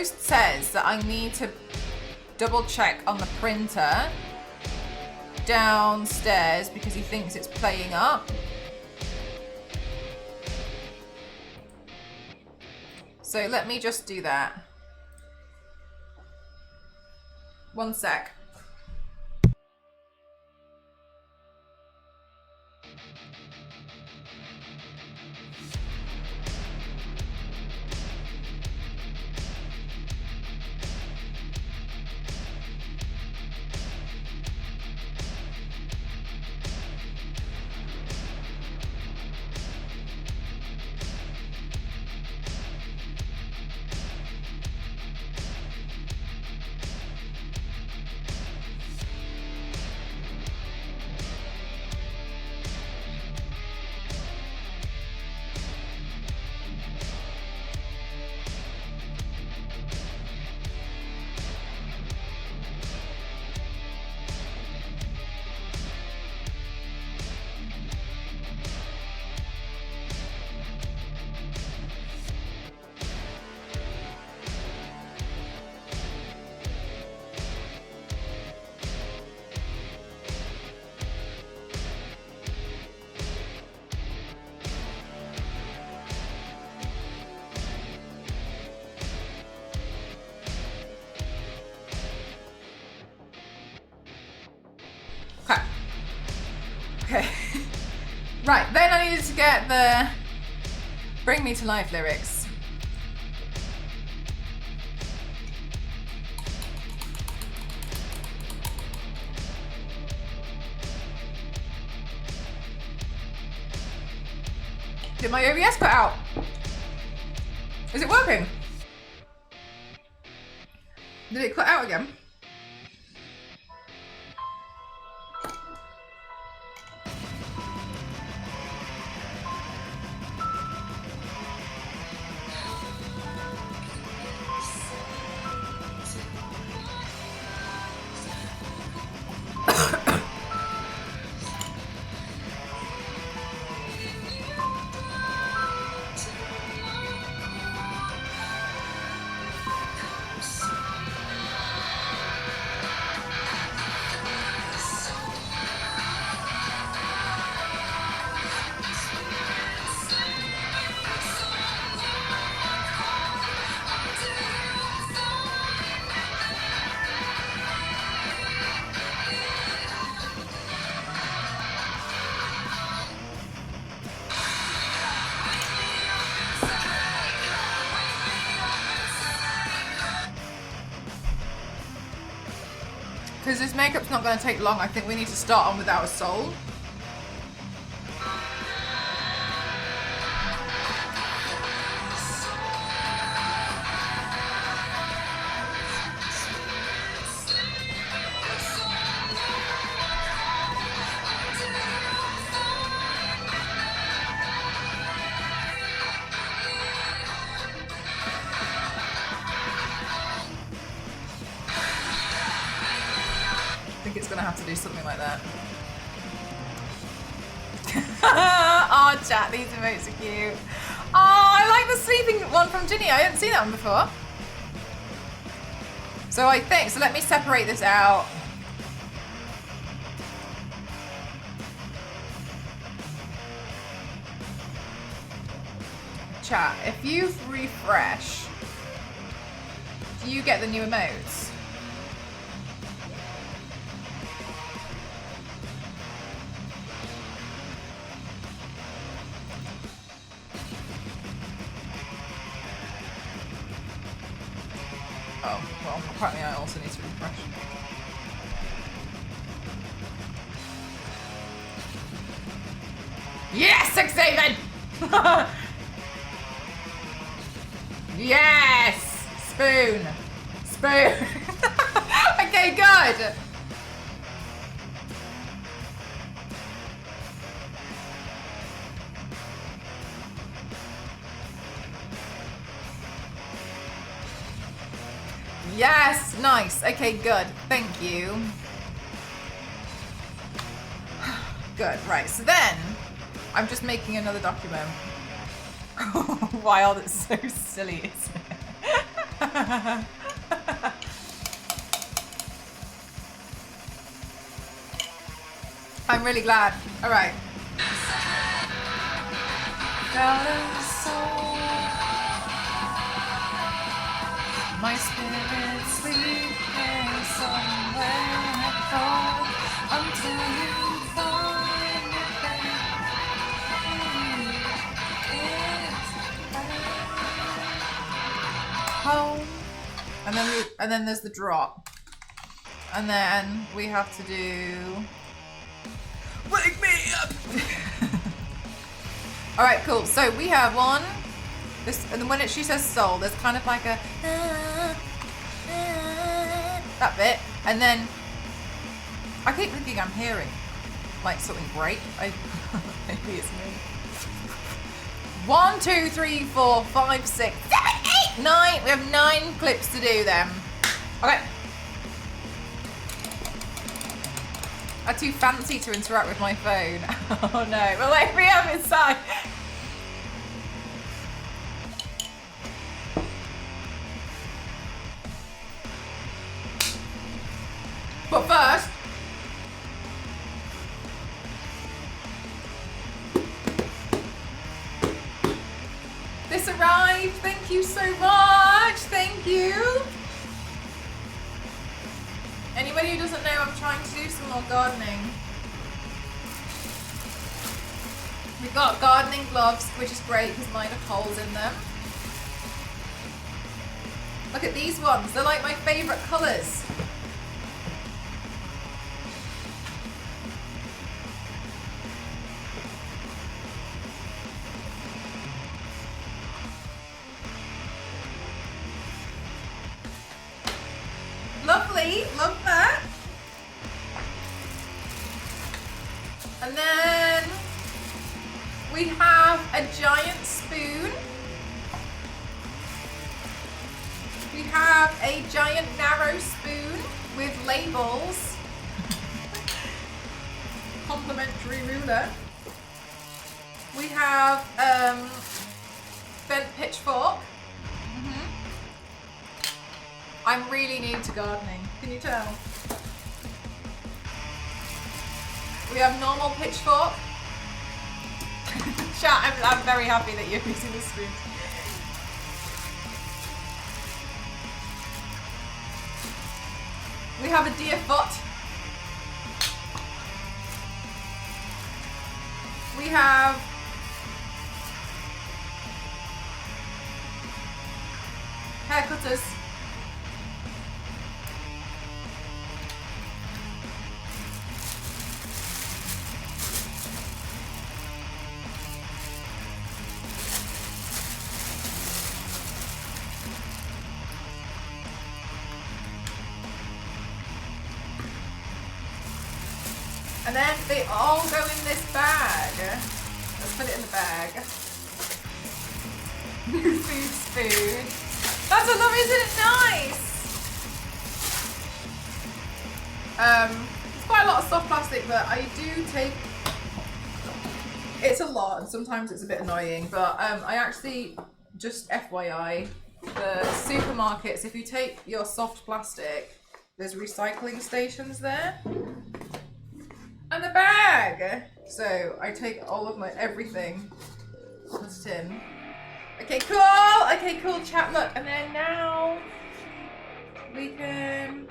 post says that I need to double check on the printer downstairs because he thinks it's playing up. So let me just do that. One sec. Okay. Right, then I needed to get the Bring Me to Life lyrics. Did my OBS put out? Is it working? Did it cut out again? Because this makeup's not going to take long, I think we need to start on Without a Soul. Have to do something like that. Oh, chat, these emotes are cute. Oh, I like the sleeping one from Ginny. I hadn't seen that one before. So I think, so let me separate this out. Chat, if you refresh, do you get the new emotes? Oh, well, apparently I also need to refresh. Yes, Xavier! Yes! Spoon! Spoon! Okay, good! Yes, nice. Okay, good. Thank you. Good, right. So then, I'm just making another document. Wild, it's so silly, isn't it? I'm really glad. All right. My spirit sleeping somewhere cold until you find it home. And then there's the drop. And then we have to do wake me up. All right, cool. So we have one. This, and then when she says soul, there's kind of like a that bit, and then I keep thinking I'm hearing like something break. Maybe it's me. 1, 2, 3, 4, 5, 6, 7, 8, 9. We have 9 clips to do them. Okay. I'm too fancy to interact with my phone. Oh no. Well, wait, we have inside. But first, this arrived. Thank you so much. Thank you. Anybody who doesn't know, I'm trying to do some more gardening. We've got gardening gloves, which is great because mine have holes in them. Look at these ones. They're like my favorite colors. Lovely, love that. And then we have a giant spoon. We have a giant narrow spoon with labels. Complimentary ruler. We have bent pitchfork. I'm really new to gardening, can you tell? We have normal pitchfork. Chat, I'm very happy that you're using the spoon. We have a deer foot. We have hair cutters. And then they all go in this bag. Let's put it in the bag. New food spoon. That's a love, isn't it nice? It's quite a lot of soft plastic, but I do take, it's a lot and sometimes it's a bit annoying, but I actually, just FYI, the supermarkets, if you take your soft plastic, there's recycling stations there. And a bag! So I take all of my everything, put it in. Okay, cool! Okay, cool, chat, look. And then now we can...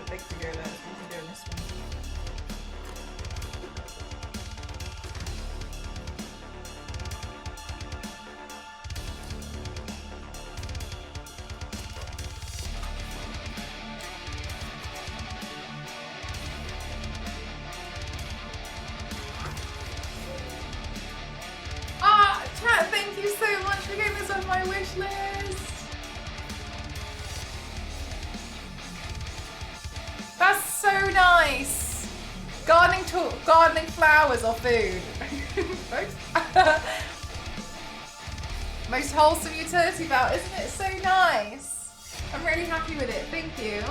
big to go there, so we can do this one. Ah, chat, thank you so much for getting this on my wish list. That's so nice. gardening flowers or food? Both. Most wholesome utility belt, isn't it so nice? I'm really happy with it, thank you.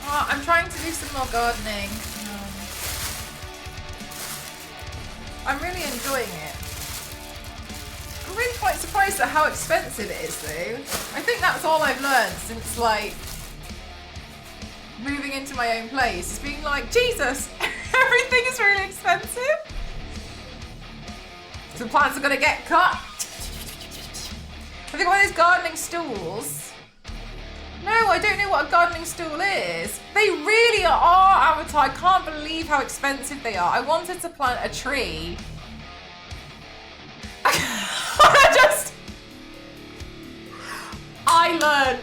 Oh, I'm trying to do some more gardening. I'm really enjoying it. I'm really quite surprised at how expensive it is though. I think that's all I've learned since like moving into my own place, is being like, Jesus, everything is really expensive. Some plants are gonna get cut. I think one of those gardening stools. No, I don't know what a gardening stool is. They really are, Avatar. I can't believe how expensive they are. I wanted to plant a tree. I learned.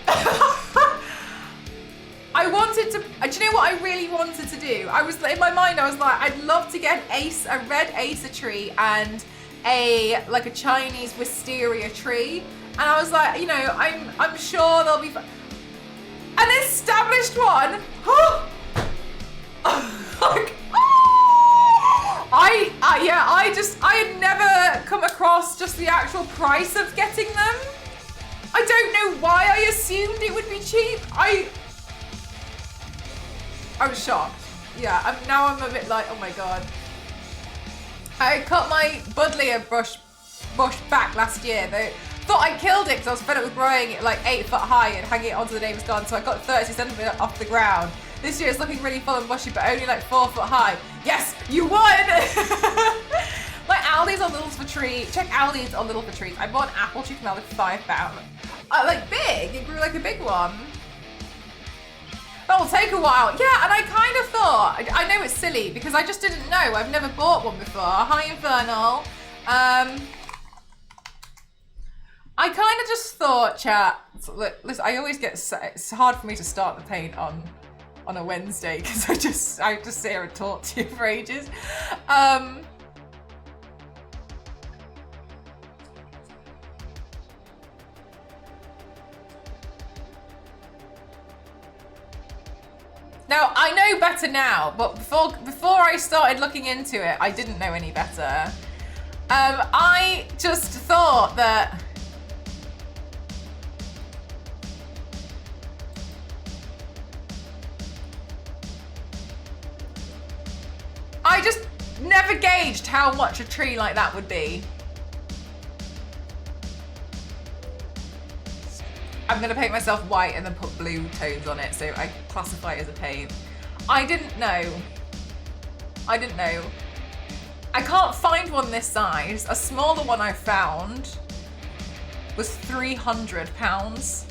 I wanted to, do you know what I really wanted to do? I was, in my mind, I was like, I'd love to get a red Acer tree and like a Chinese wisteria tree. And I was like, you know, I'm sure they'll be fun. An established one. I had never come across just the actual price of getting them. I don't know why I assumed it would be cheap. I was shocked. Yeah, now I'm a bit like, oh my god. I cut my Buddleia bush back last year. They thought I killed it because I was fed up with growing it like 8 foot high and hanging it onto the neighbour's garden, so I got 30 centimetres off the ground. This year it's looking really full and bushy, but only like 4 foot high. Yes, you won! Like Aldi's on Little for Trees. Check Aldi's on Little for Trees. I bought an apple tree from Aldi for £5. Like big, it grew like a big one. That'll take a while. Yeah, and I kind of thought, I know it's silly because I just didn't know. I've never bought one before. Hi, Infernal. I kind of just thought, chat, listen, I always get, it's hard for me to start the paint on a Wednesday because I just sit here and talk to you for ages. Now, I know better now, but before I started looking into it, I didn't know any better. I just thought that I just never gauged how much a tree like that would be. I'm gonna paint myself white and then put blue tones on it so I classify it as a paint. I didn't know. I can't find one this size. A smaller one I found was £300.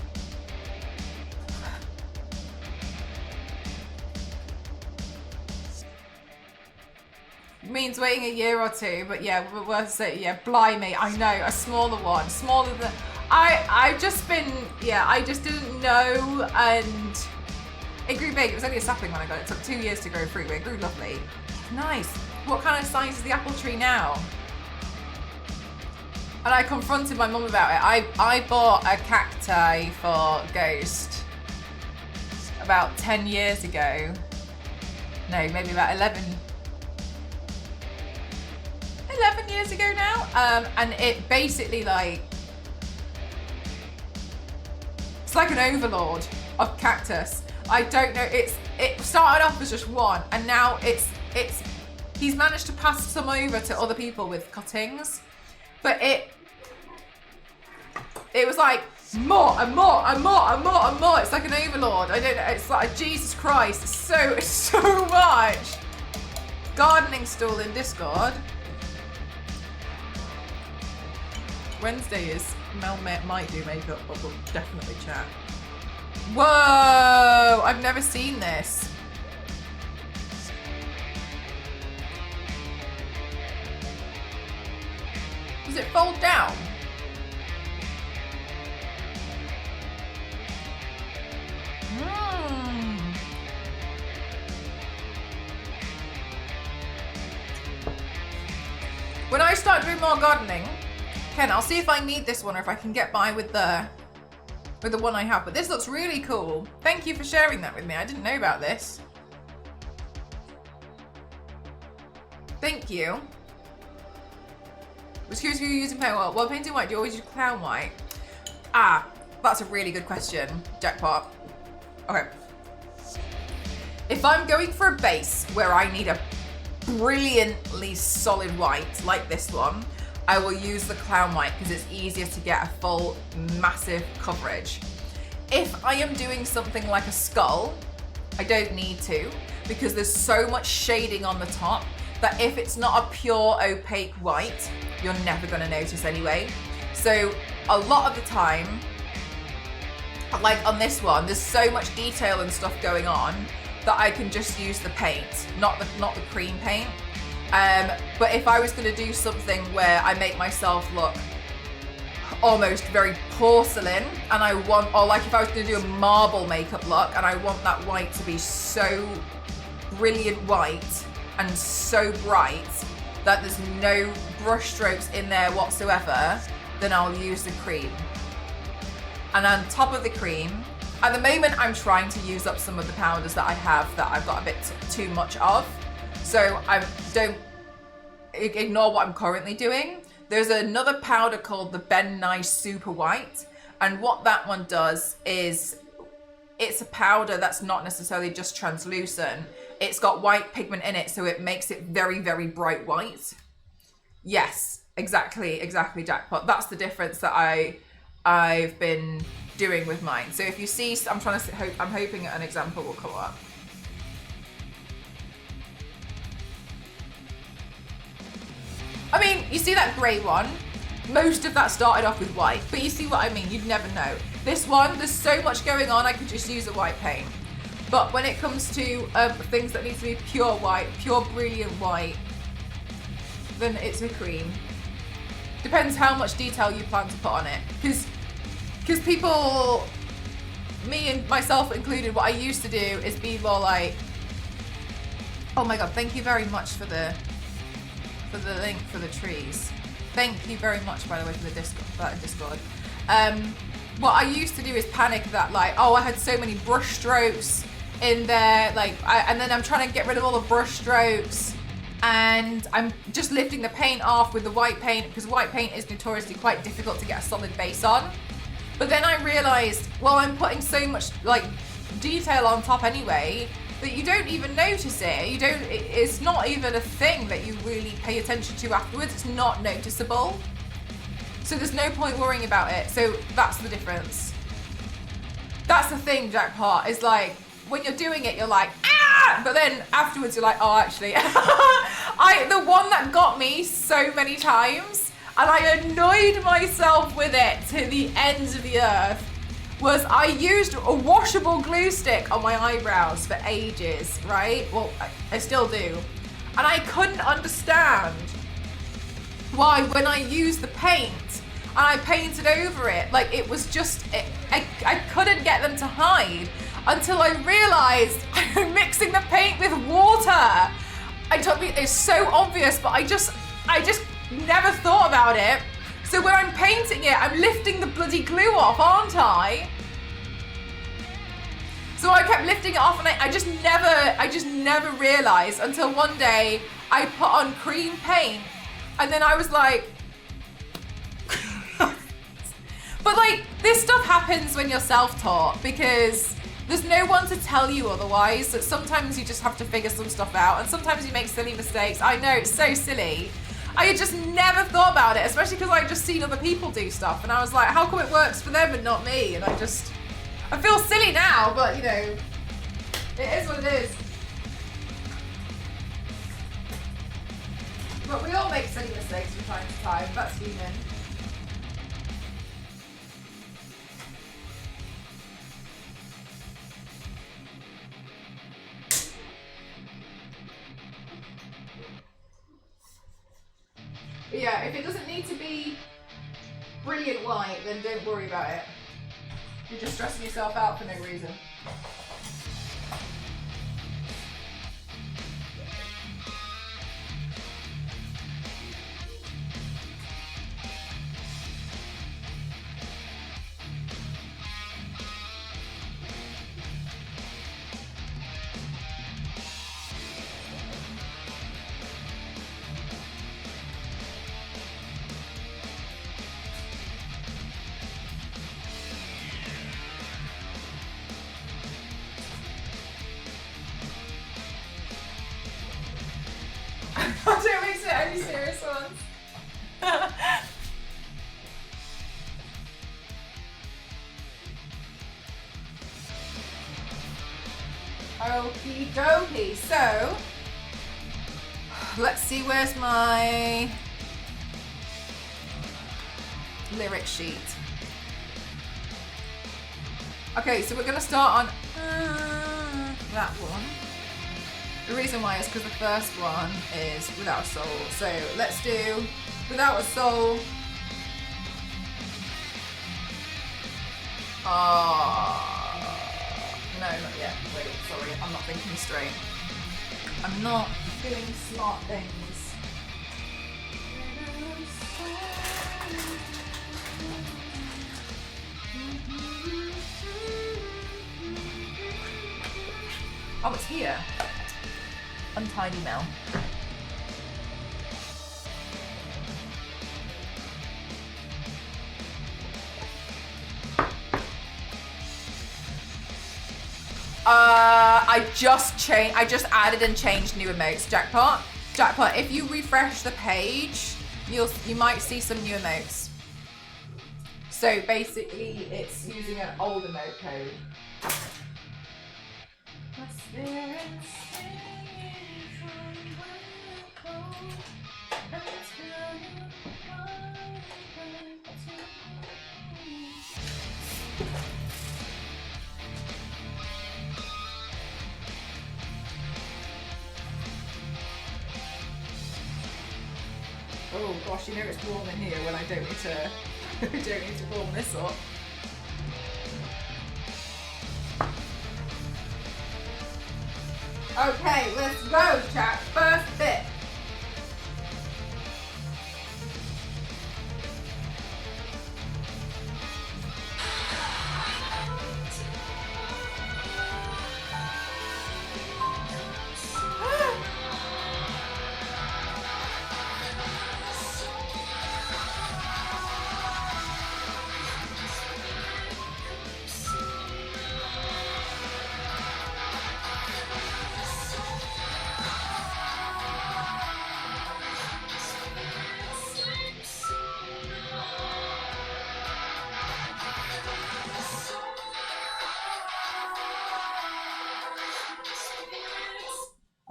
Means waiting a year or two, but yeah, we're worth saying, yeah, blimey, I know, a smaller one, smaller than, I've just been, yeah, I just didn't know, and it grew big. It was only a sapling when I got it. It took 2 years to grow fruit, but it grew lovely. Nice. What kind of size is the apple tree now? And I confronted my mum about it. I bought a cacti for Ghost about 10 years ago. No, maybe about 11 years ago now. And it basically like, it's like an overlord of cactus. I don't know, it started off as just one, and now he's managed to pass some over to other people with cuttings. But it was like more and more and more and more and more. It's like an overlord. I don't know, it's like Jesus Christ, it's so much. Gardening stool in Discord. Wednesday is Mel might do makeup, but we'll definitely chat. Whoa! I've never seen this. Does it fold down? When I start doing more gardening, Ken, I'll see if I need this one or if I can get by with the with the one I have, but this looks really cool. Thank you for sharing that with me. I didn't know about this. Thank you. Was curious who you're using paint white. Well, painting white, do you always use clown white? Ah, that's a really good question, Jackpot. Okay. If I'm going for a base where I need a brilliantly solid white, like this one, I will use the clown white because it's easier to get a full, massive coverage. If I am doing something like a skull, I don't need to, because there's so much shading on the top that if it's not a pure opaque white, you're never gonna notice anyway. So a lot of the time, like on this one, there's so much detail and stuff going on that I can just use the paint, not the cream paint. But if I was gonna do something where I make myself look almost very porcelain, and I want, or like if I was gonna do a marble makeup look and I want that white to be so brilliant white and so bright that there's no brush strokes in there whatsoever, then I'll use the cream. And on top of the cream, at the moment I'm trying to use up some of the powders that I have that I've got a bit too much of. So I don't ignore what I'm currently doing. There's another powder called the Ben Nye Super White. And what that one does is it's a powder that's not necessarily just translucent. It's got white pigment in it, so it makes it very, very bright white. Yes, exactly, Jackpot. That's the difference that I've been doing with mine. So if you see, I'm hoping an example will come up. I mean, you see that grey one? Most of that started off with white, but you see what I mean? You'd never know. This one, there's so much going on, I could just use a white paint. But when it comes to things that need to be pure white, pure brilliant white, then it's a cream. Depends how much detail you plan to put on it. Because people, me and myself included, what I used to do is be more like, oh my God, thank you very much for the link for the trees. Thank you very much, by the way, for the Discord. What I used to do is panic that, like, oh, I had so many brush strokes in there, like, and then I'm trying to get rid of all the brush strokes, and I'm just lifting the paint off with the white paint, because white paint is notoriously quite difficult to get a solid base on. But then I realized, well, I'm putting so much, like, detail on top anyway, that you don't even notice it. It's not even a thing that you really pay attention to afterwards. It's not noticeable. So there's no point worrying about it. So that's the difference. That's the thing, Jackpot, is like, when you're doing it, you're like, ah! But then afterwards you're like, oh, actually, the one that got me so many times, and I annoyed myself with it to the ends of the earth, was I used a washable glue stick on my eyebrows for ages, right? Well, I still do. And I couldn't understand why when I used the paint and I painted over it, like it was just, I couldn't get them to hide until I realized I'm mixing the paint with water. It's so obvious, but I just never thought about it. So when I'm painting it, I'm lifting the bloody glue off, aren't I? So I kept lifting it off, and I just never realized until one day I put on cream paint, and then I was like, but like, this stuff happens when you're self-taught, because there's no one to tell you otherwise. That sometimes you just have to figure some stuff out, and sometimes you make silly mistakes. I know, it's so silly. I had just never thought about it, especially because I'd just seen other people do stuff, and I was like, how come it works for them and not me? And I feel silly now, but you know, it is what it is. But we all make silly mistakes from time to time, that's human. But yeah, if it doesn't need to be brilliant white, then don't worry about it. You're just stressing yourself out for no reason. don't mix it, only serious ones. Okie dokie, so let's see, where's my lyric sheet? Okay, so we're gonna start on that one. The reason why is because the first one is Without a Soul. So let's do Without a Soul. No, not yet. Wait, sorry, I'm not thinking straight. I'm not doing smart things. Oh, it's here. Untidy Mel. I just added and changed new emotes. Jackpot. If you refresh the page, you might see some new emotes. So basically, it's using an old emote code. Oh gosh, you know it's warm in here when I don't need to warm this up. Okay, let's go, chat. First bit.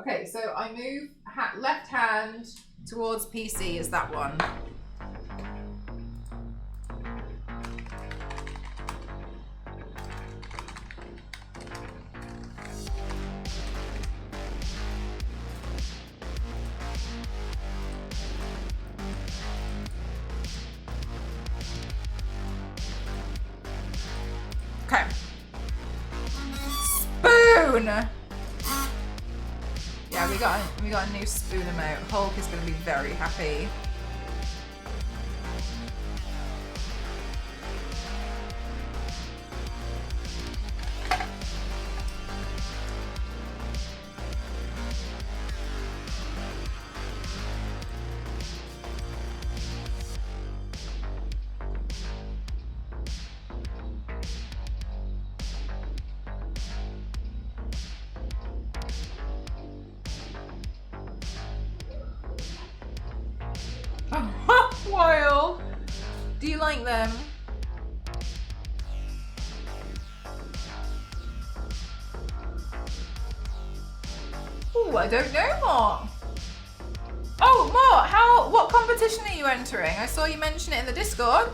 Okay, so I move left hand towards PC is that one. Okay. Spoon! Yeah, we got a new spoon emote. Hulk is going to be very happy. Wild. Do you like them? Oh, I don't know, Mort. Oh, Mort, what competition are you entering? I saw you mention it in the Discord.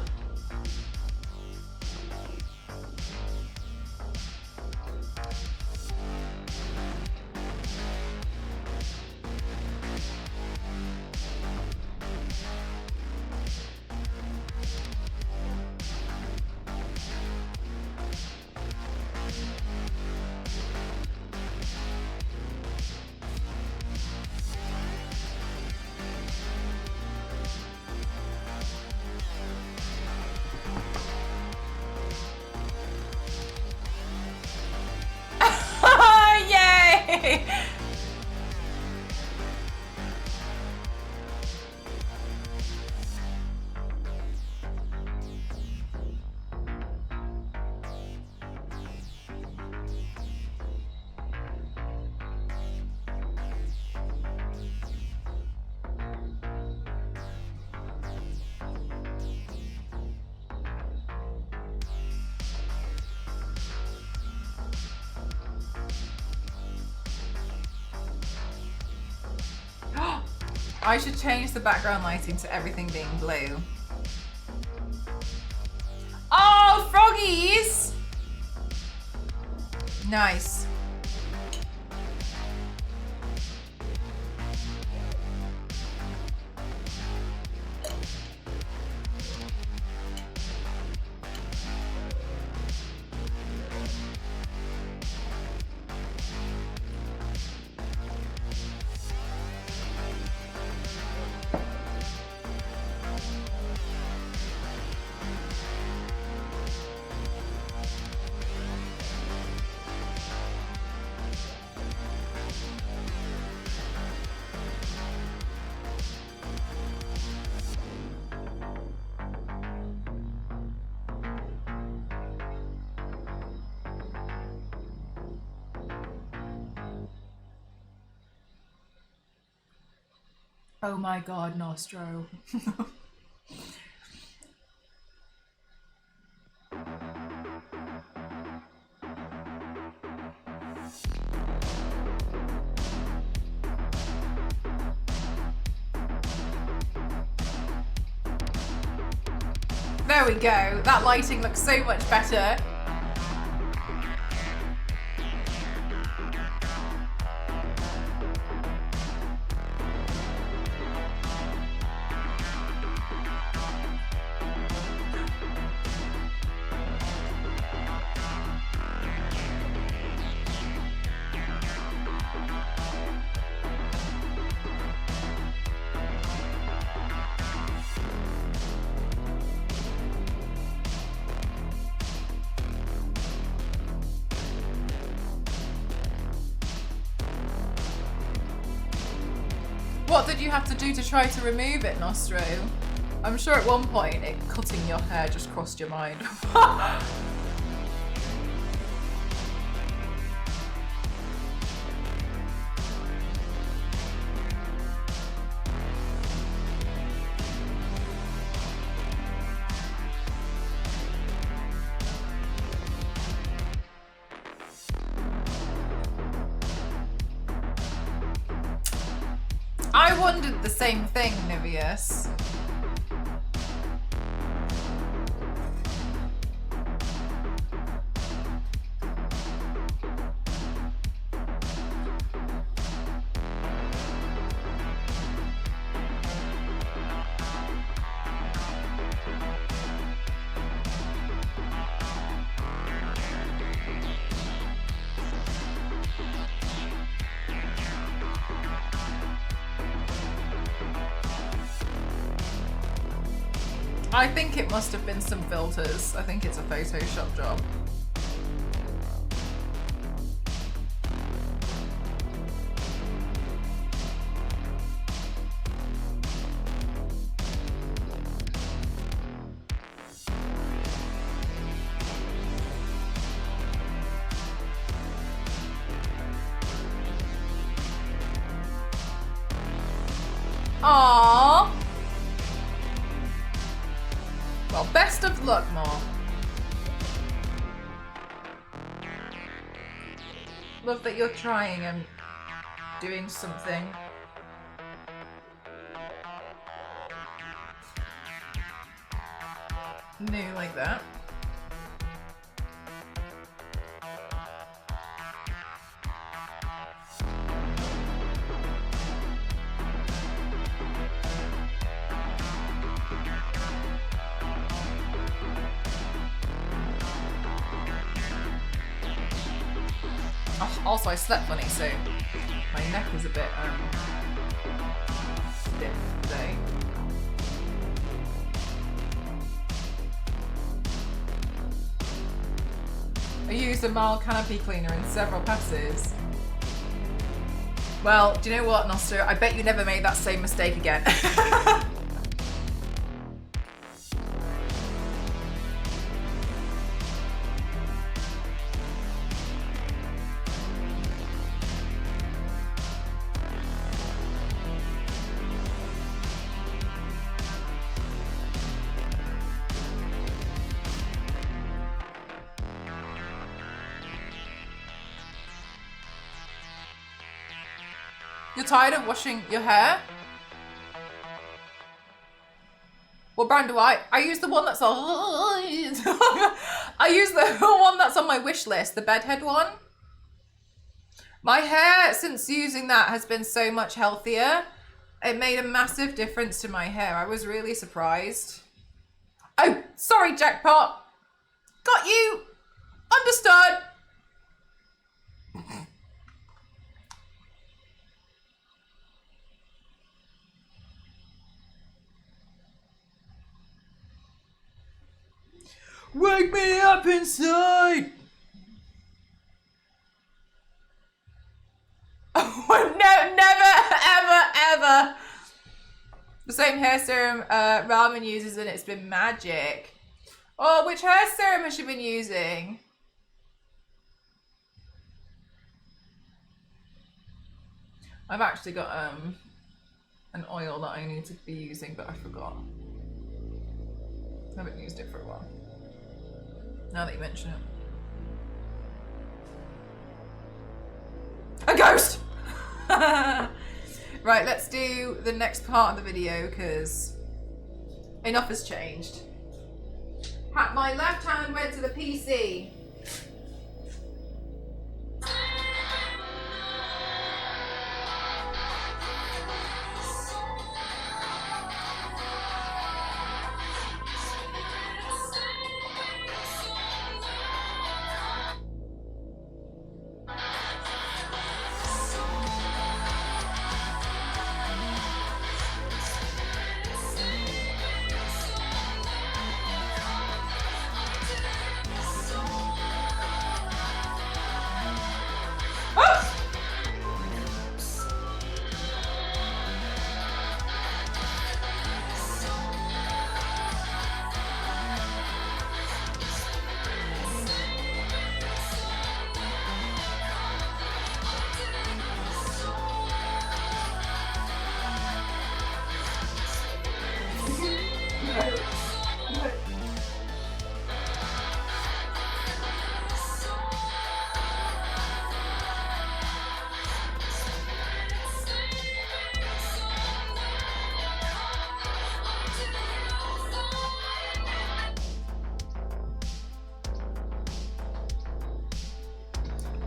I should change the background lighting to everything being blue. Oh, froggies! Nice. Oh my god, Nostro. There we go. That lighting looks so much better. What did you have to do to try to remove it, Nostro? I'm sure at one point cutting your hair just crossed your mind. I wondered the same thing, Niveus. I think it must have been some filters. I think it's a Photoshop job. Aww. Well, best of luck, Mom. Love that you're trying and doing something. New like that. Oh, also, I slept funny, so my neck is a bit stiff today. I used a mild canopy cleaner in several passes. Well, do you know what, Nostro? I bet you never made that same mistake again. You're tired of washing your hair? What brand do I use the one that's on... I use the one that's on my wish list, the bedhead one. My hair, since using that, has been so much healthier. It made a massive difference to my hair. I was really surprised. Oh, sorry, jackpot. Got you. Understood. Wake me up inside! Oh, no, never, ever, ever! The same hair serum Ramen uses and it's been magic. Oh, which hair serum has she been using? I've actually got an oil that I need to be using, but I forgot. I haven't used it for a while. Now that you mention it. A ghost! Right, let's do the next part of the video because enough has changed. My left hand went to the PC.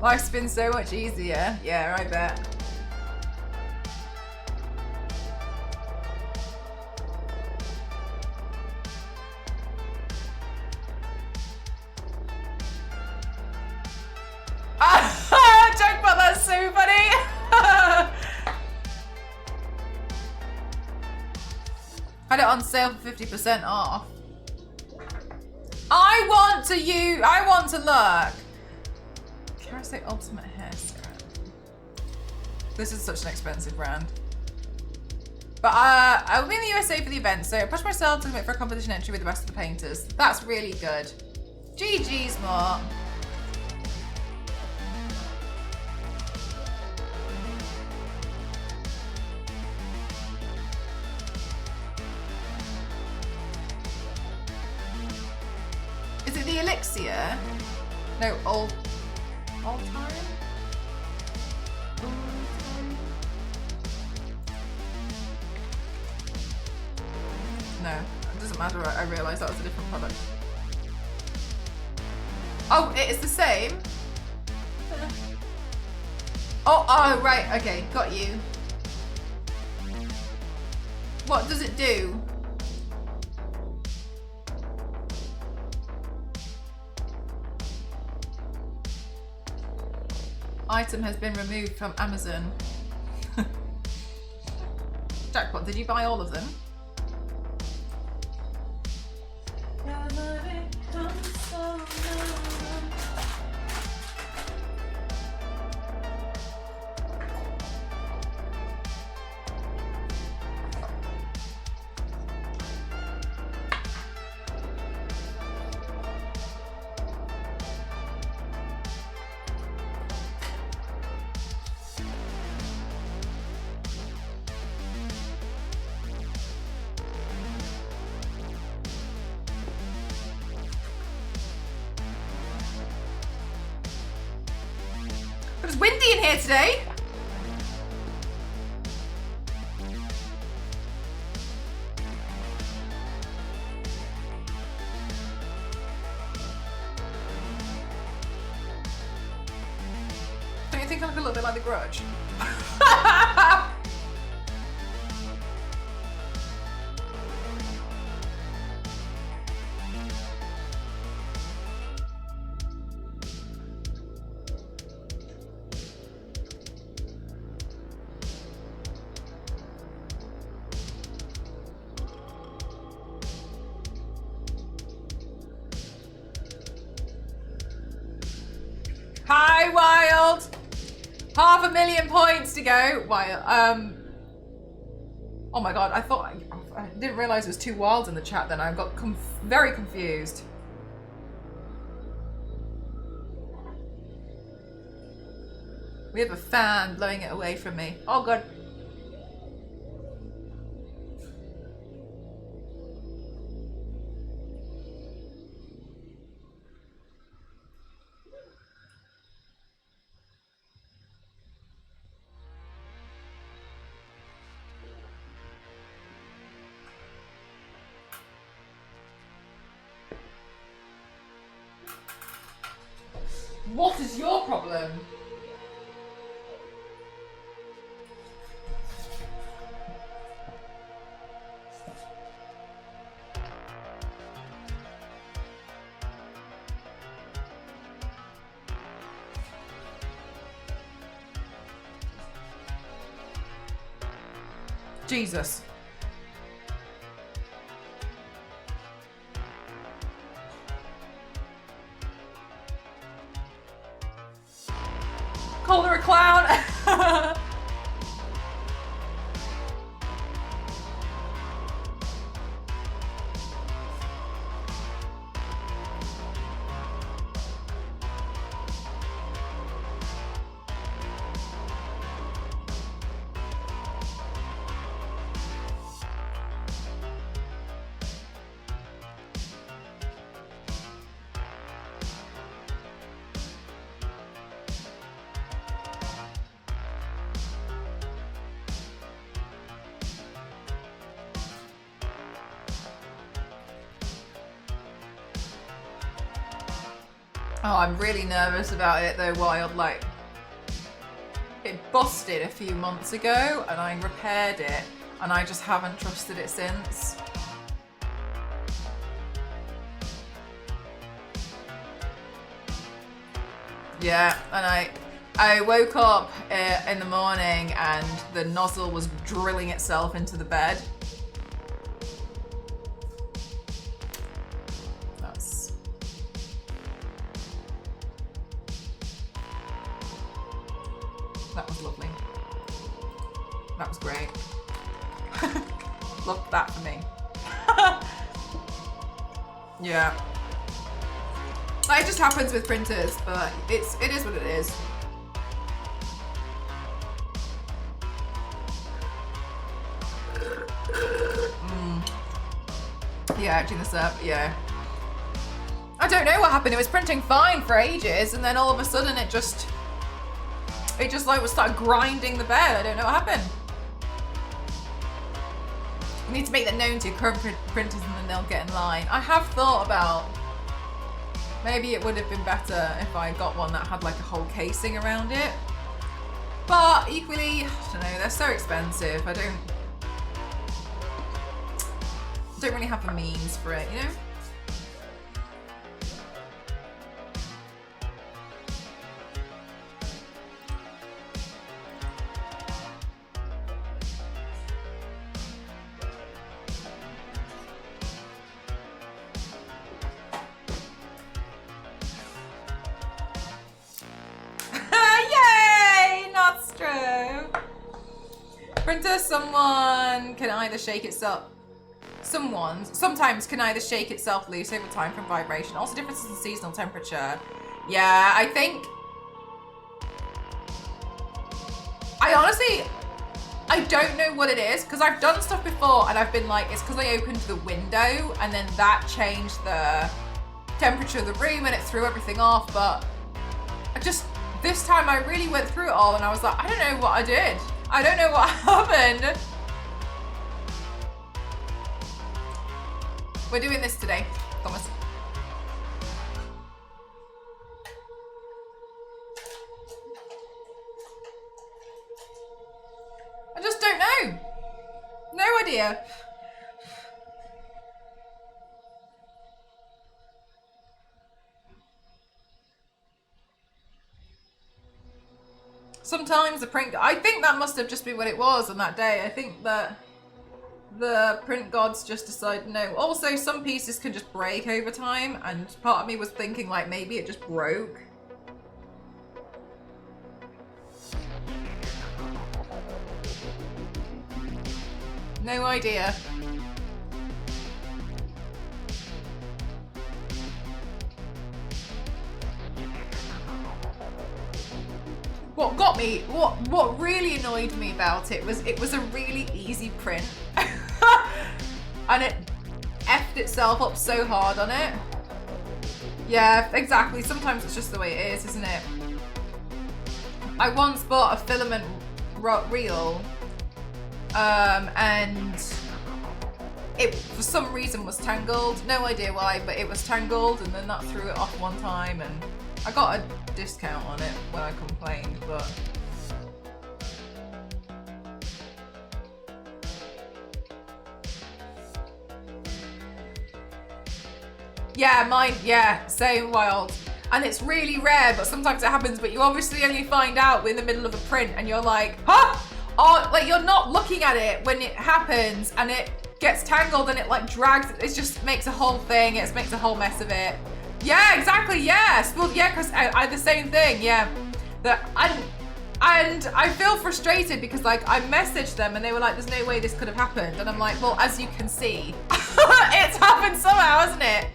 Life's been so much easier. Yeah, I bet. Jackpot, that's so funny. Had it on sale for 50% off. I want to look. Can I say Ultimate Hair Serum? This is such an expensive brand. But I will be in the USA for the event, so I pushed myself to commit for a competition entry with the rest of the painters. That's really good. GG's, Mark. Is it the Elixir? No, all time? No, it doesn't matter. I realised that was a different product. Oh, it is the same? Oh, right, okay, got you. What does it do? Item has been removed from Amazon. Jackpot, did you buy all of them? It's windy in here today. look a little bit like The Grudge. Hi, Wild! 500,000 points to go. Wild. Oh my god, I didn't realise there was 2 wilds in the chat then. I got very confused. We have a fan blowing it away from me. Oh god. What is your problem? Jesus. Call her a clown. Oh, I'm really nervous about it though, Wild. Like, it busted a few months ago and I repaired it and I just haven't trusted it since. Yeah, and I woke up in the morning and the nozzle was drilling itself into the bed. That was lovely. That was great. Love that for me. Yeah. Like, it just happens with printers, but it is what it is. Yeah, acting this up, yeah. I don't know what happened. It was printing fine for ages, and then all of a sudden it just like started grinding the bed. I don't know what happened. You need to make that known to your current printers and then they'll get in line. I have thought about maybe it would have been better if I got one that had like a whole casing around it. But equally, I don't know, they're so expensive. I don't really have the means for it, you know? Someone can either shake itself. Sometimes can either shake itself loose over time from vibration. Also differences in seasonal temperature. Yeah, I think. I don't know what it is because I've done stuff before and I've been like, it's because I opened the window and then that changed the temperature of the room and it threw everything off. But this time I really went through it all and I was like, I don't know what I did. I don't know what happened. We're doing this today, Thomas. dear. Sometimes the print, I think that must have just been what it was on that day. I think that the print gods just decided no. Also, some pieces can just break over time, and part of me was thinking like maybe it just broke. No idea. What got me, what really annoyed me about it was a really easy print. And it effed itself up so hard on it. Yeah, exactly. Sometimes it's just the way it is, isn't it? I once bought a filament reel, and it for some reason was tangled. No idea why, but it was tangled, and then that threw it off one time, and I got a discount on it when I complained, but yeah, mine, yeah, same wild. And it's really rare, but sometimes it happens, but you obviously only find out in the middle of a print and you're like, huh? Oh, like you're not looking at it when it happens and it gets tangled and it like drags, it just makes a whole thing, it makes a whole mess of it. Yeah, exactly, yes. Well, yeah, because I the same thing, yeah. And I feel frustrated because like I messaged them and they were like, there's no way this could have happened. And I'm like, well, as you can see, it's happened somehow, hasn't it?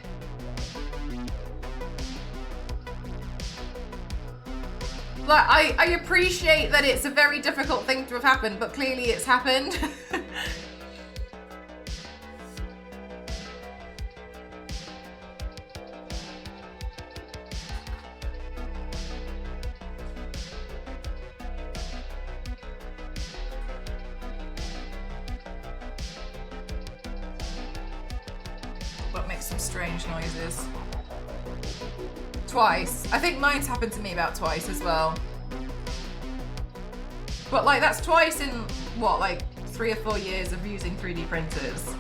Like, I appreciate that it's a very difficult thing to have happened, but clearly it's happened. What makes some strange noises? Twice. I think mine's happened to me about twice as well. But like that's twice in what, like 3 or 4 years of using 3D printers.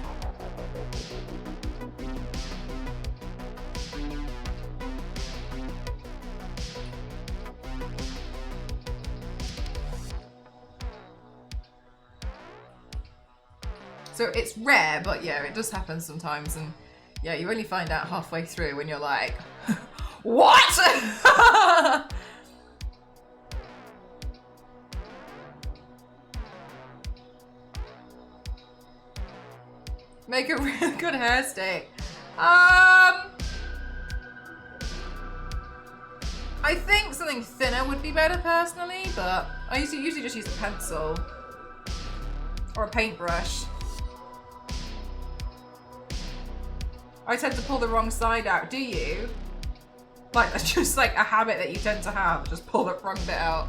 So it's rare, but yeah, it does happen sometimes, and yeah, you only find out halfway through when you're like, what? Make a really good hair stick. I think something thinner would be better personally, but I usually just use a pencil or a paintbrush. I tend to pull the wrong side out. Do you? Like, that's just like a habit that you tend to have. Just pull the wrong bit out.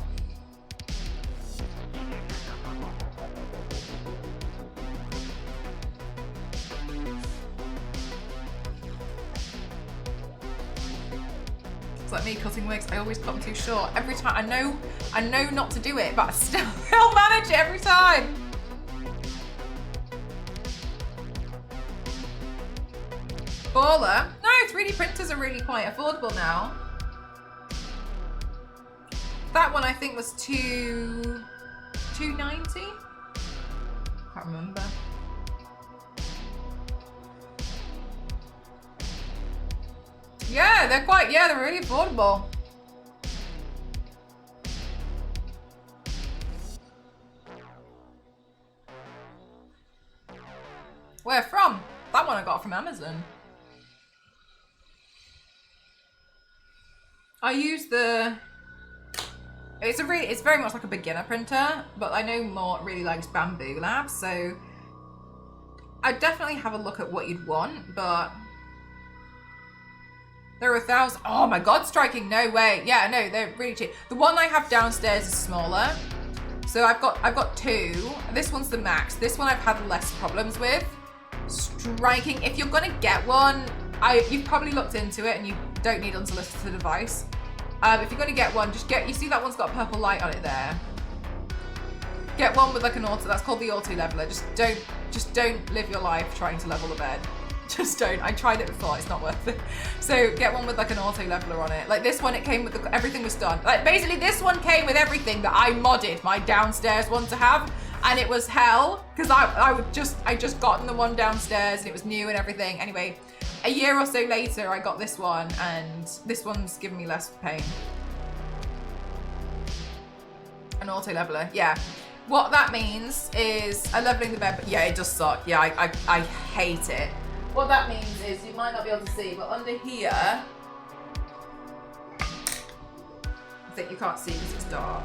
It's like me cutting wigs. I always cut them too short. Every time. I know not to do it, but I still manage it every time. Baller. No, 3D printers are really quite affordable now. That one I think was $290. Can't remember. Yeah, they're really affordable. Where from? That one I got from Amazon. I use the, it's very much like a beginner printer, but I know Mort really likes Bamboo Labs, so I'd definitely have a look at what you'd want, but there are 1,000, oh my God, striking, no way. Yeah, no, they're really cheap. The one I have downstairs is smaller, so I've got 2. This one's the max. This one I've had less problems with. Striking, if you're gonna get one, you've probably looked into it and you don't need unsolicited advice. If you're gonna get one, just you see that one's got a purple light on it there. Get one with like an auto, that's called the auto leveler. Just just don't live your life trying to level the bed. Just don't. I tried it before, it's not worth it. So get one with like an auto leveler on it. Like this one, it came with everything was done. Like basically this one came with everything that I modded my downstairs one to have, and it was hell because I just gotten the one downstairs and it was new and everything. Anyway, a year or so later I got this one, and this one's given me less pain. An auto leveler, yeah. What that means is a leveling the bed, but yeah, it does suck. Yeah, I hate it. What that means is, you might not be able to see, but under here, I think you can't see because it's dark.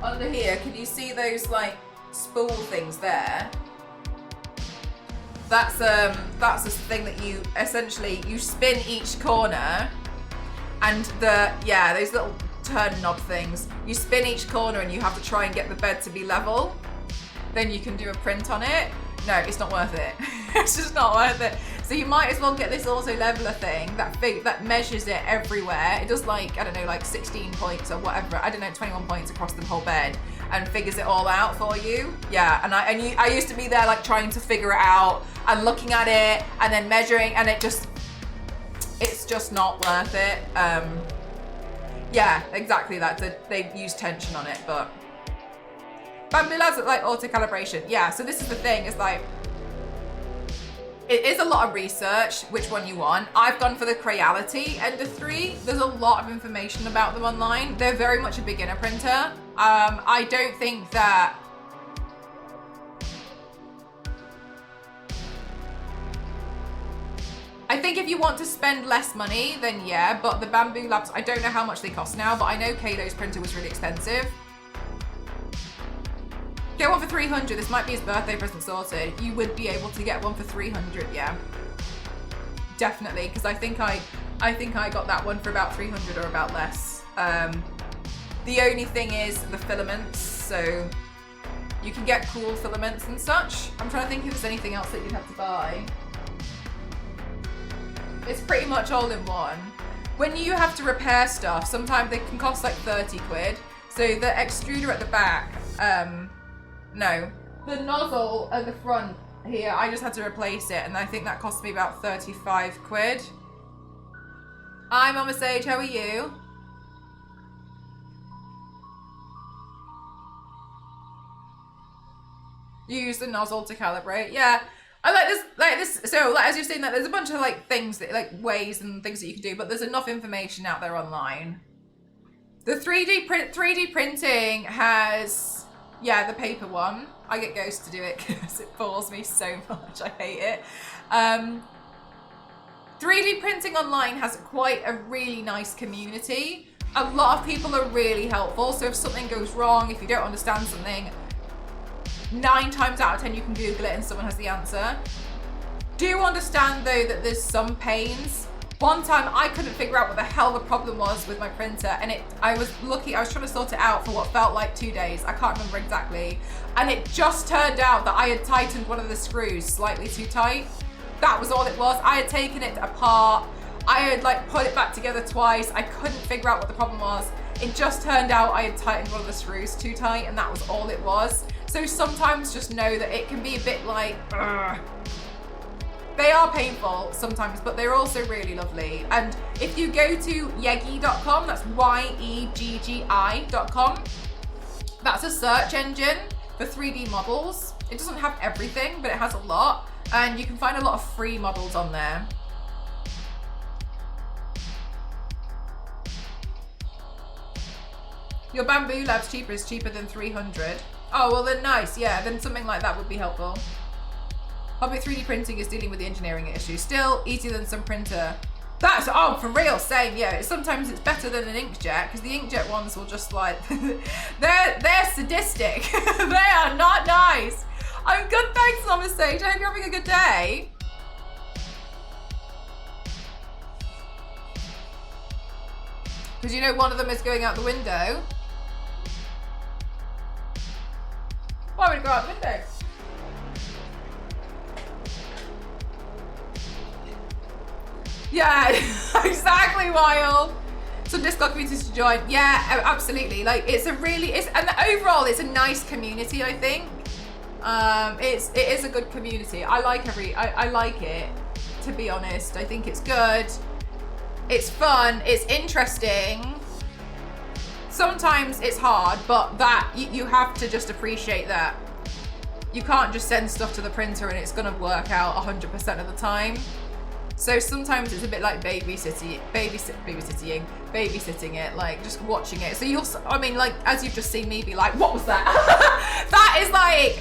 Under here, can you see those like spool things there? That's a thing that you essentially, you spin each corner, and those little turn knob things, you spin each corner and you have to try and get the bed to be level. Then you can do a print on it. No, it's not worth it. It's just not worth it. So you might as well get this auto leveler thing that measures it everywhere. It does like, I don't know, like 16 points or whatever. I don't know, 21 points across the whole bed, and figures it all out for you. Yeah, and I used to be there like trying to figure it out and looking at it and then measuring, and it's just not worth it. Yeah, exactly that. They use tension on it, but Bamboo Labs like auto calibration. Yeah, so this is the thing, it's like, it is a lot of research which one you want. I've gone for the Creality Ender 3. There's a lot of information about them online. They're very much a beginner printer. I don't think that I think if you want to spend less money, then yeah, but the Bamboo Labs, I don't know how much they cost now, but I know Kalo's printer was really expensive. Get one for 300. This might be his birthday present sorted. You would be able to get one for 300, yeah. Definitely, because I think I got that one for about 300 or about less. The only thing is the filaments, so you can get cool filaments and such. I'm trying to think if there's anything else that you'd have to buy. It's pretty much all in one. When you have to repair stuff, sometimes they can cost like 30 quid. So the extruder at the back, no, the nozzle at the front here, I just had to replace it, and I think that cost me about 35 quid. Hi Mama Sage, how are you? You use the nozzle to calibrate, yeah. I like this, so like, as you're saying that, there's a bunch of like things that like ways and things that you can do, but there's enough information out there online. The 3D printing has, yeah, the paper one. I get Ghost to do it because it bores me so much. I hate it. 3D printing online has quite a really nice community. A lot of people are really helpful. So if something goes wrong, if you don't understand something, 9 times out of 10 you can Google it and someone has the answer. Do understand though that there's some pains. One time I couldn't figure out what the hell the problem was with my printer, and I was trying to sort it out for what felt like 2 days. I can't remember exactly. And it just turned out that I had tightened one of the screws slightly too tight. That was all it was. I had taken it apart. I had like put it back together twice. I couldn't figure out what the problem was. It just turned out I had tightened one of the screws too tight, and that was all it was. So sometimes just know that it can be a bit like, ugh. They are painful sometimes, but they're also really lovely. And if you go to yeggi.com, that's YEGGI.com, that's a search engine for 3D models. It doesn't have everything, but it has a lot. And you can find a lot of free models on there. Your Bamboo Lab's cheaper than 300. Oh, well then nice, yeah, then something like that would be helpful. Hobby 3D printing is dealing with the engineering issue. Still easier than some printer. That's, oh, for real, same, yeah. Sometimes it's better than an inkjet, because the inkjet ones will just like, they're sadistic. They are not nice. I'm good, thanks, Mama Sage. I hope you're having a good day. Because you know one of them is going out the window. Why would it go out the window? Yeah, exactly, Wild. Some Discord communities to join. Yeah, absolutely. Like, and overall, it's a nice community, I think. It is a good community. I like it, to be honest. I think it's good. It's fun. It's interesting. Sometimes it's hard, but that you have to just appreciate that. You can't just send stuff to the printer and it's gonna work out 100% of the time. So sometimes it's a bit like babysitting it, like just watching it. So like as you've just seen me be like, what was that? That is like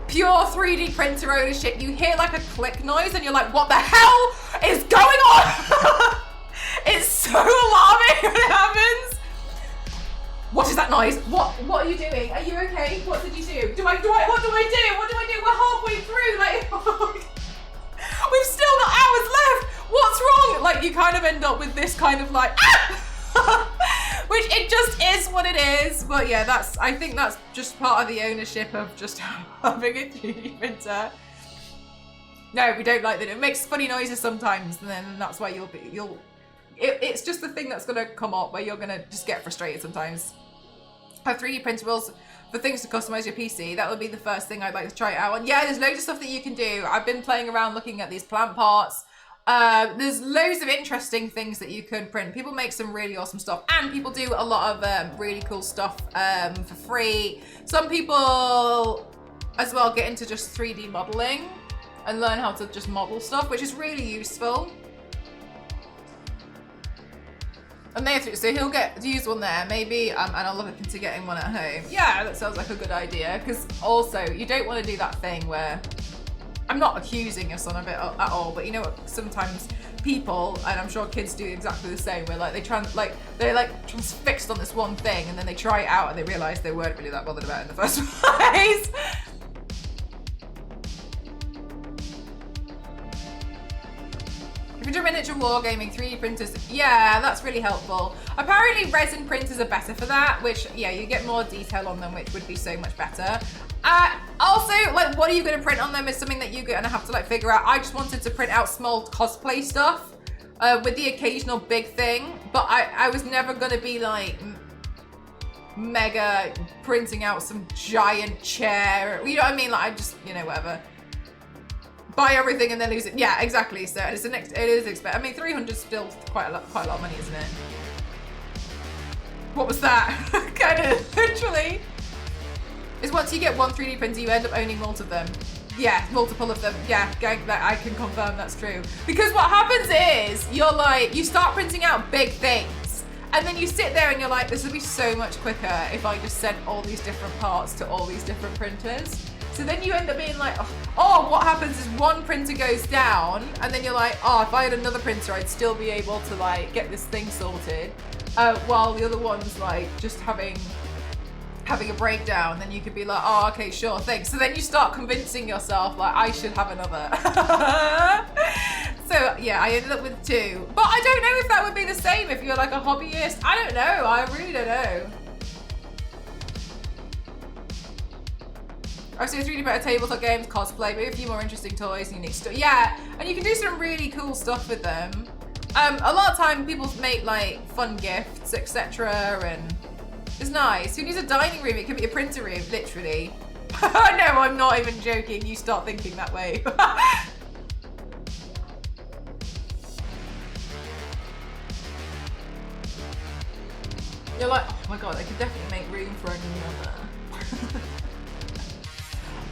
pure 3D printer ownership. You hear like a click noise and you're like, what the hell is going on? It's so alarming when it happens. What is that noise? What are you doing? Are you okay? What did you do? What do I do? What do I do? We're halfway through. Like, we've still got hours left. What's wrong? Like, you kind of end up with this kind of like, which it just is what it is. But yeah, I think that's just part of the ownership of just having a 3D printer. No, we don't like that. It makes funny noises sometimes, and then that's why it's just the thing that's gonna come up where you're gonna just get frustrated sometimes. Have 3D printables for things to customize your PC. That would be the first thing I'd like to try it out. And yeah, there's loads of stuff that you can do. I've been playing around looking at these plant parts. There's loads of interesting things that you could print. People make some really awesome stuff, and people do a lot of really cool stuff for free. Some people as well get into just 3D modeling and learn how to just model stuff, which is really useful. And so he'll get to use one there, maybe, and I'll look into getting one at home. Yeah, that sounds like a good idea, because also, you don't want to do that thing where, I'm not accusing your son of it at all, but you know what, sometimes people, and I'm sure kids do exactly the same, where like they're transfixed on this one thing, and then they try it out and they realise they weren't really that bothered about it in the first place. If you're into miniature wargaming, 3D printers, yeah, that's really helpful. Apparently resin printers are better for that, which, yeah, you get more detail on them, which would be so much better. Also, like, what are you going to print on them is something that you're going to have to, like, figure out. I just wanted to print out small cosplay stuff with the occasional big thing, but I was never going to be, like, mega printing out some giant chair. You know what I mean? Like, I just, you know, whatever. Buy everything and then lose it. Yeah, exactly. So it is expensive. I mean, 300 is still quite a lot of money, isn't it? What was that? Kind of literally. Is once you get one 3D printer, you end up owning multiple of them. Yeah, multiple of them. Yeah, I can confirm that's true. Because what happens is you start printing out big things, and then you sit there and you're like, this would be so much quicker if I just sent all these different parts to all these different printers. So then you end up being like, oh, what happens is one printer goes down, and then you're like, oh, if I had another printer, I'd still be able to like get this thing sorted, while the other one's like just having a breakdown. Then you could be like, oh, okay, sure, thanks. So then you start convincing yourself like, I should have another. So yeah, I ended up with 2, but I don't know if that would be the same if you're like a hobbyist. I don't know. I really don't know. I've seen 3D better tabletop games, cosplay, maybe a few more interesting toys, unique stuff. Yeah, and you can do some really cool stuff with them. A lot of time people make like fun gifts, etc. and it's nice. Who needs a dining room? It can be a printer room, literally. No, I'm not even joking. You start thinking that way. You're like, oh my god, I could definitely make room for another.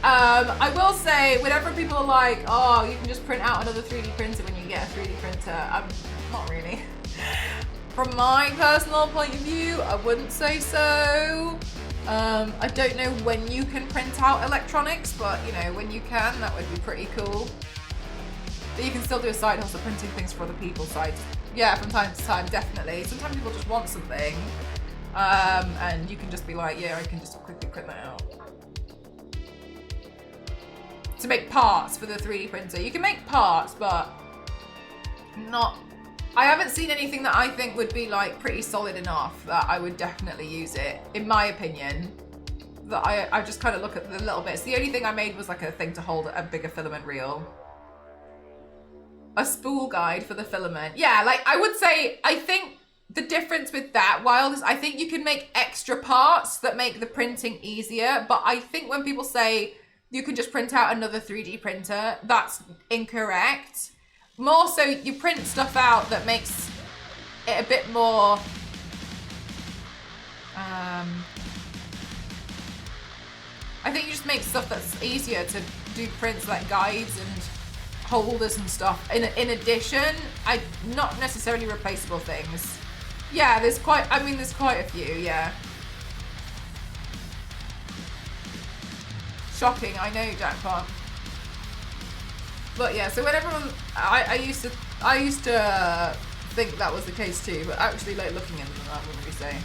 I will say, whenever people are like, oh, you can just print out another 3D printer when you get a 3D printer, not really. From my personal point of view, I wouldn't say so. I don't know when you can print out electronics, but you know, when you can, that would be pretty cool. But you can still do a side hustle printing things for other people's sides. Yeah, from time to time, definitely. Sometimes people just want something, and you can just be like, yeah, I can just quickly print that out. To make parts for the 3D printer. You can make parts, but not... I haven't seen anything that I think would be like pretty solid enough that I would definitely use it, in my opinion. That I just kind of look at the little bits. The only thing I made was like a thing to hold a bigger filament reel. A spool guide for the filament. Yeah, like I would say, I think the difference with that, Wild, is I think you can make extra parts that make the printing easier. But I think when people say you can just print out another 3D printer. That's incorrect. More so, you print stuff out that makes it a bit more... I think you just make stuff that's easier to do prints like guides and holders and stuff. In addition, not necessarily replaceable things. Yeah, there's quite a few, yeah. Shocking, I know, Jackpot. But yeah, so when everyone, I used to think that was the case too, but actually, like, looking into them, I wouldn't really say.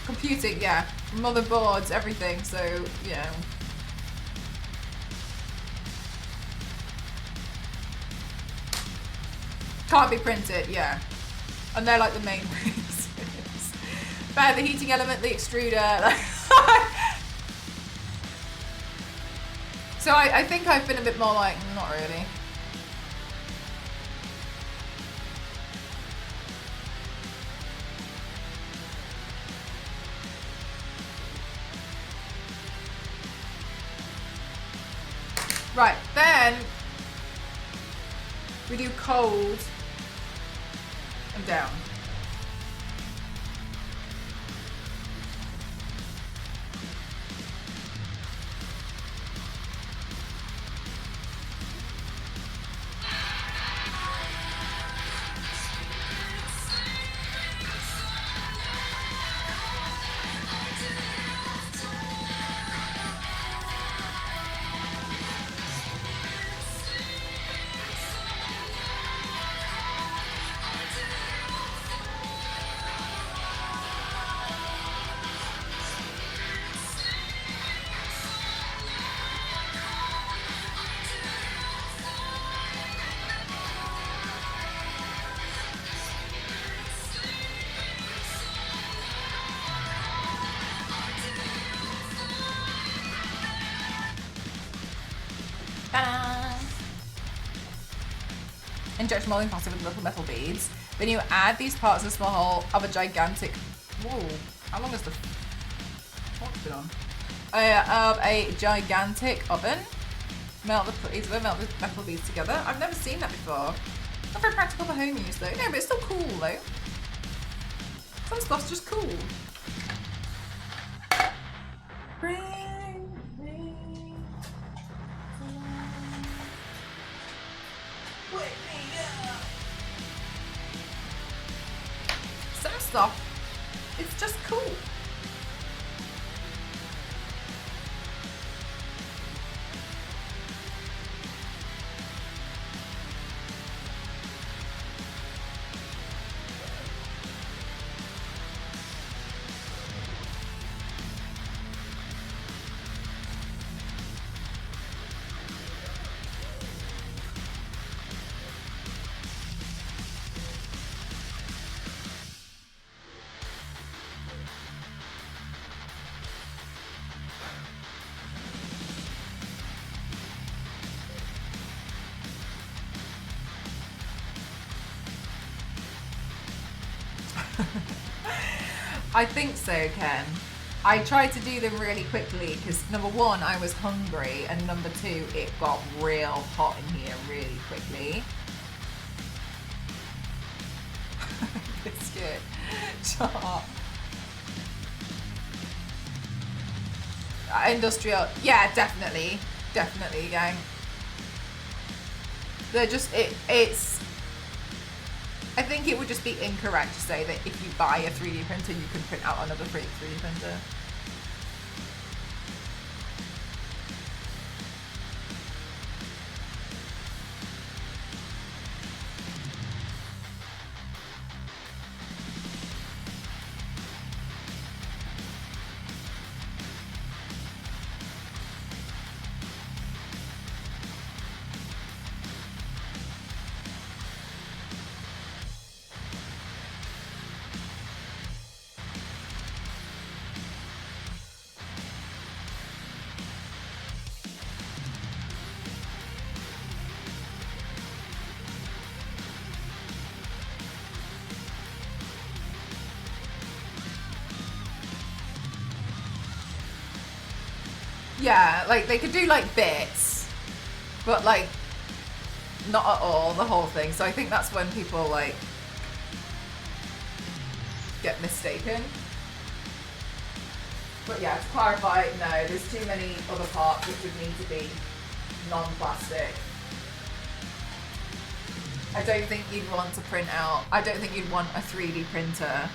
Computing, yeah, motherboards, everything. So yeah. Can't be printed, yeah. And they're like the main reasons. Bear, the heating element, the extruder. So I think I've been a bit more like, not really. Right, then we do cold and down. Injection molding plastic with little metal beads. Then you add these parts of a small hole of a gigantic. Whoa! How long has the torch been on? Of a gigantic oven. Melt the metal beads together. I've never seen that before. Not very practical for home use though. No, but it's still cool though. Some stuff's just cool. Some stuff, it's just cool. I think so, Ken. I tried to do them really quickly because number one, I was hungry, and number two, it got real hot in here really quickly. Biscuit. Shut up. Industrial. Yeah, definitely. Definitely, gang. They're just, it's... I think it would just be incorrect to say that if you buy a 3D printer, you can print out another 3D printer. Yeah, like they could do like bits, but like not at all the whole thing. So I think that's when people like get mistaken. But yeah, to clarify, no, there's too many other parts which would need to be non-plastic. I don't think you'd want to print out, I don't think you'd want a 3D printer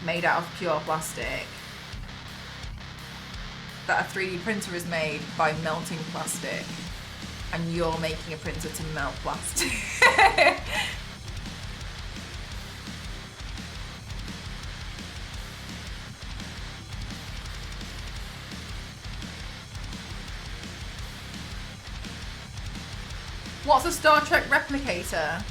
made out of pure plastic. That a 3D printer is made by melting plastic and you're making a printer to melt plastic. What's a Star Trek replicator?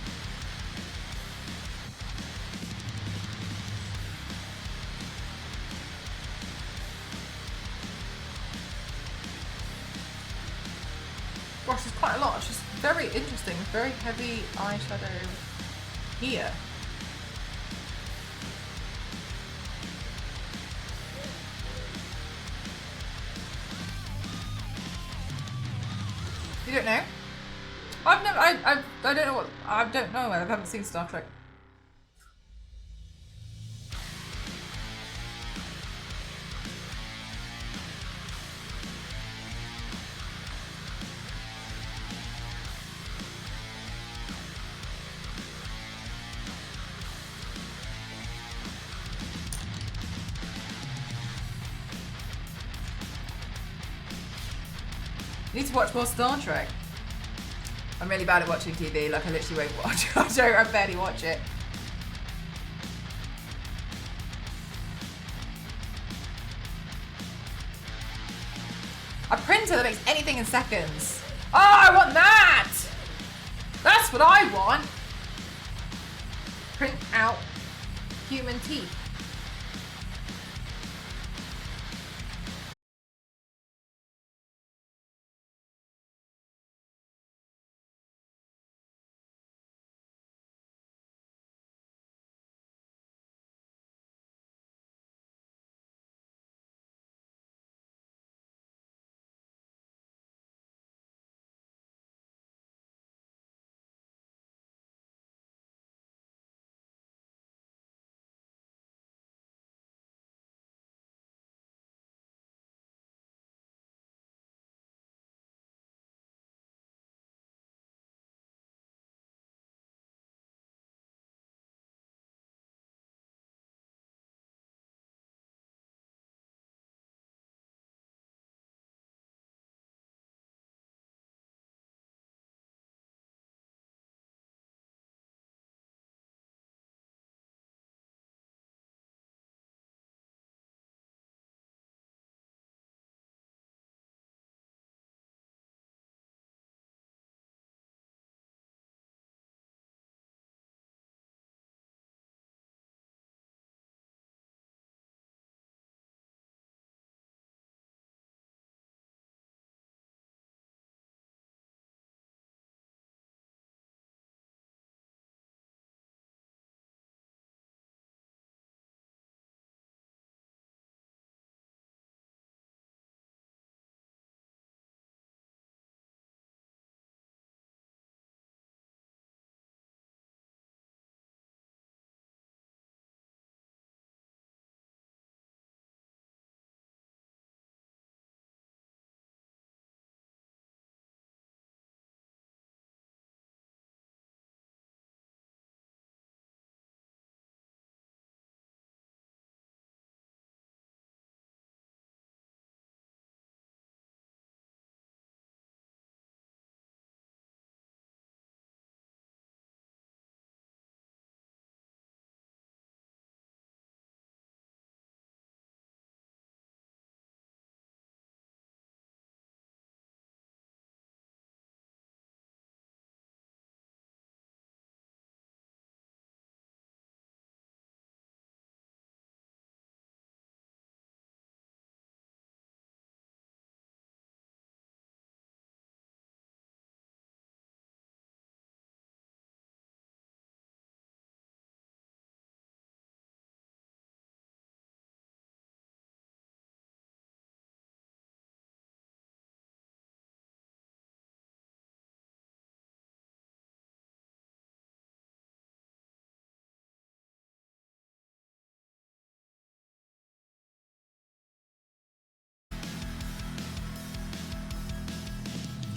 Gosh, there's quite a lot. It's just very interesting. Very heavy eyeshadow here. You don't know? I've never. I don't know what. I don't know. I haven't seen Star Trek. You need to watch more Star Trek. I'm really bad at watching TV. Like I literally won't watch. I barely watch it. A printer that makes anything in seconds. Oh, I want that! That's what I want. Print out human teeth.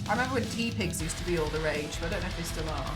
I remember when T-Pigs used to be all the rage, but I don't know if they still are.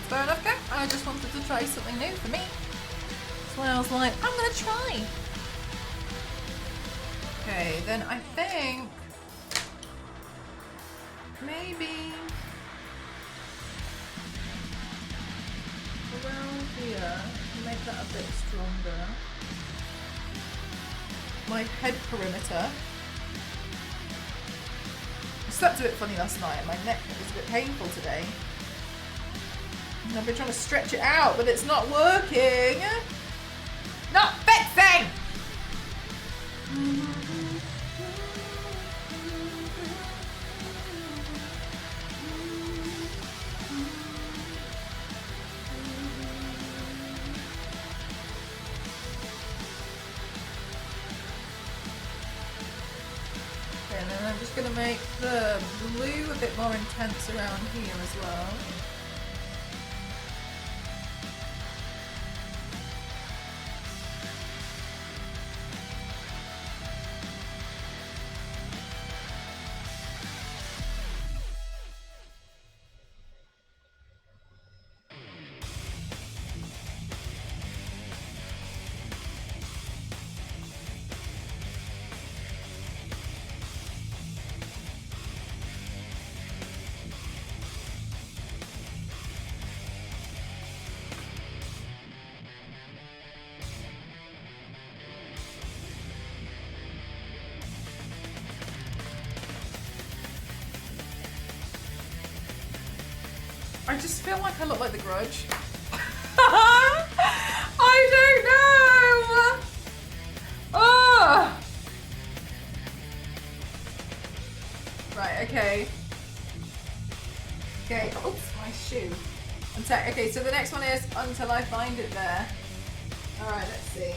Fair enough, okay. I just wanted to try something new for me. That's why I was like, I'm gonna try. Okay, then I think maybe around here, make that a bit stronger. My head perimeter. I slept a bit funny last night and my neck is a bit painful today. And I've been trying to stretch it out, but it's not working. Not fixing! Okay, and then I'm just going to make the blue a bit more intense around here as well. I just feel like I look like the Grudge. I don't know! Oh! Right, okay. Okay, oops, my shoe. Okay, so the next one is Until I Find It There. Alright, let's see.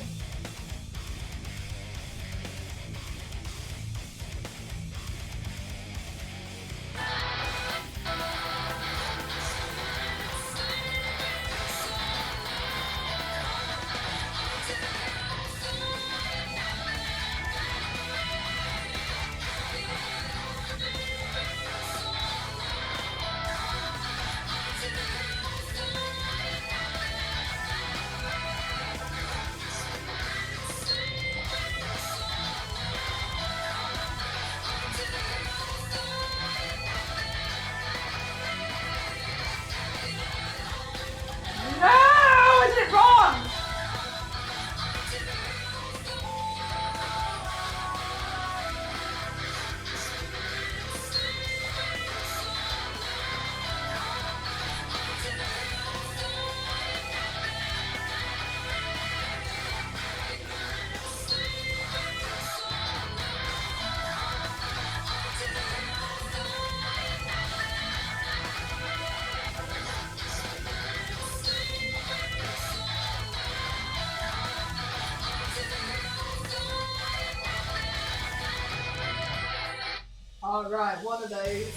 All right, one of those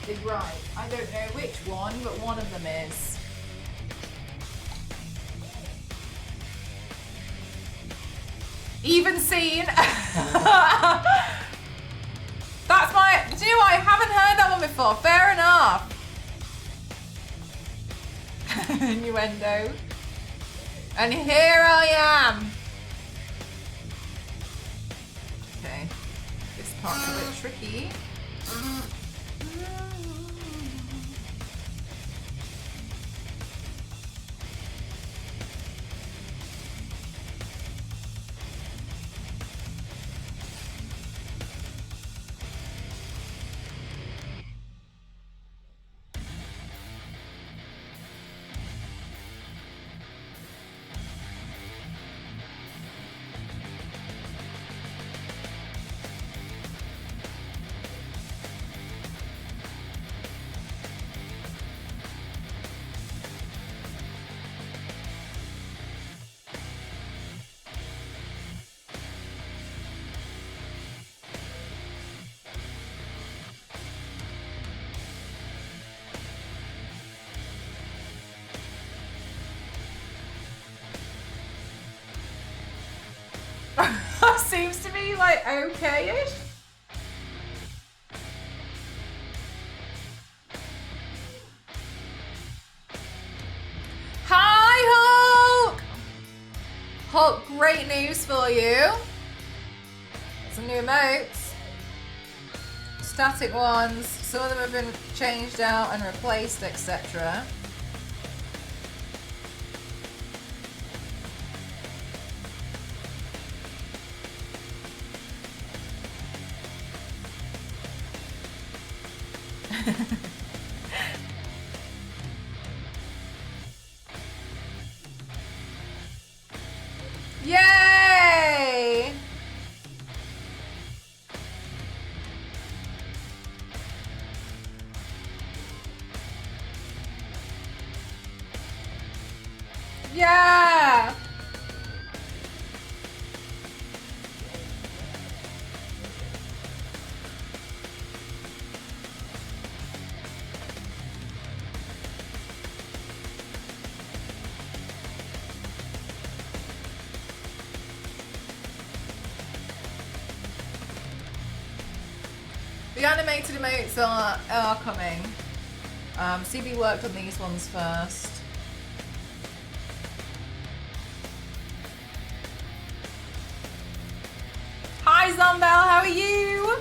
is right. I don't know which one, but one of them is. Even seen. That's my. Do you know what? I haven't heard that one before. Fair enough. Innuendo. And here I am. Okay. This part's a bit tricky. Seems to be like okay-ish. Hi, Hulk! Hulk, great news for you. Some new emotes. Static ones. Some of them have been changed out and replaced, etc. Yay! Yeah! The animated emotes are coming. CB worked on these ones first. Hi Zombel, how are you?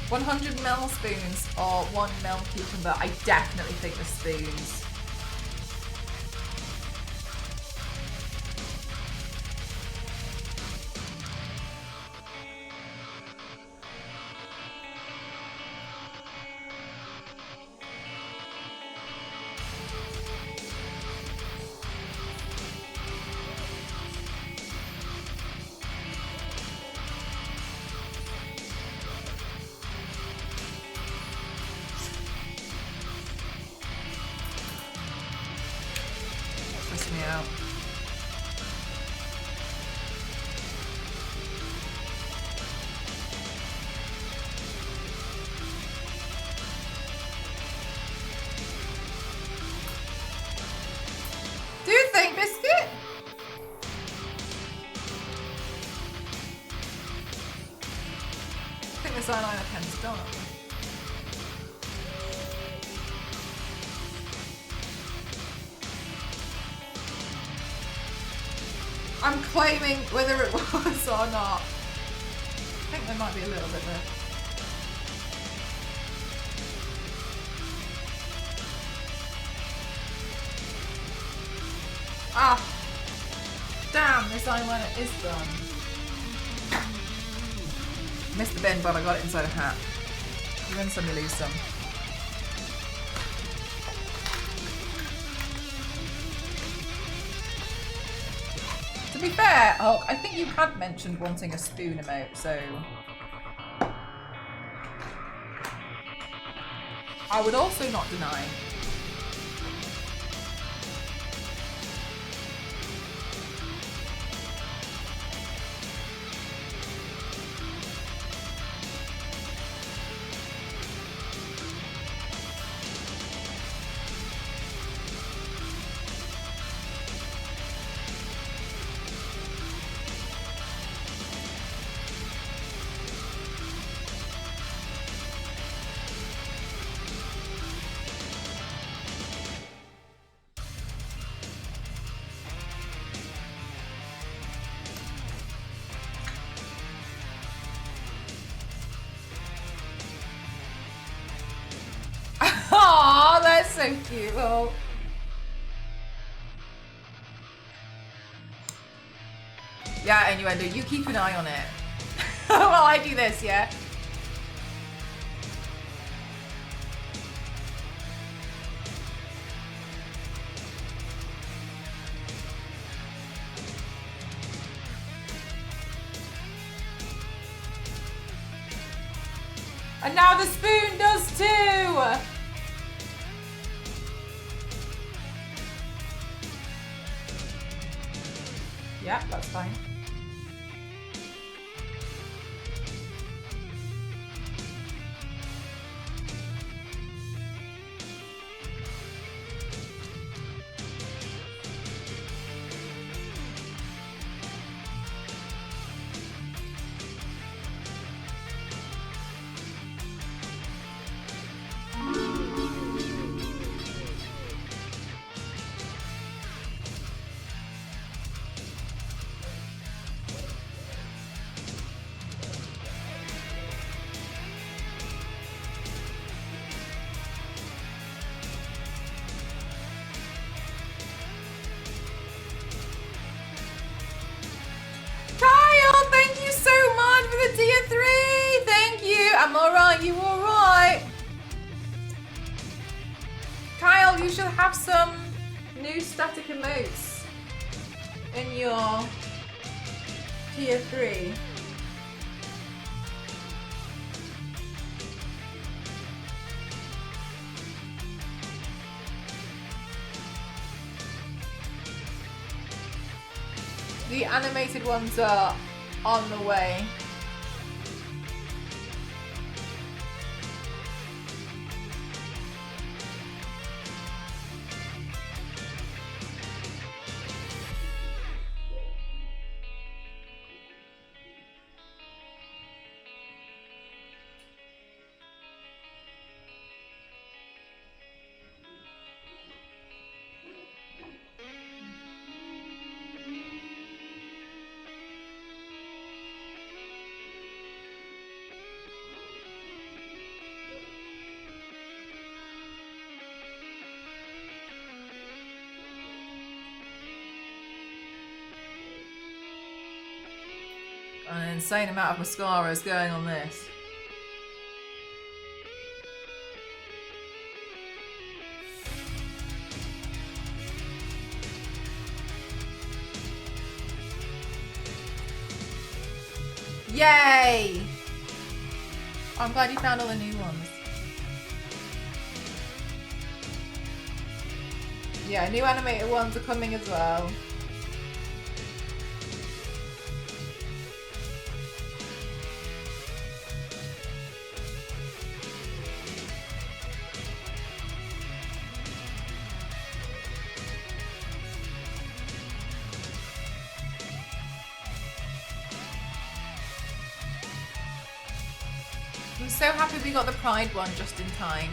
$100ml spoons or 1ml cucumber? I definitely think the spoons. Me out. Do you think, Biscuit? I think this eyeliner pen's done. I'm claiming whether it was or not. I think there might be a little bit there. Ah! Damn, this eyeliner is done. Missed the bin, but I got it inside a hat. You win some, you lose some. To be fair, Hulk, I think you had mentioned wanting a spoon emote, so I would also not deny. so cute. Well, yeah, Innuendo, you keep an eye on it. While I do this, yeah? And now the spoon does too! Yeah, that's fine. Tier 3, thank you. I'm alright, you alright? Kyle, you should have some new static emotes in your Tier 3. The animated ones are on the way. An insane amount of mascara is going on this. Yay! I'm glad you found all the new ones. Yeah, new animated ones are coming as well. I'm so happy we got the Pride one just in time.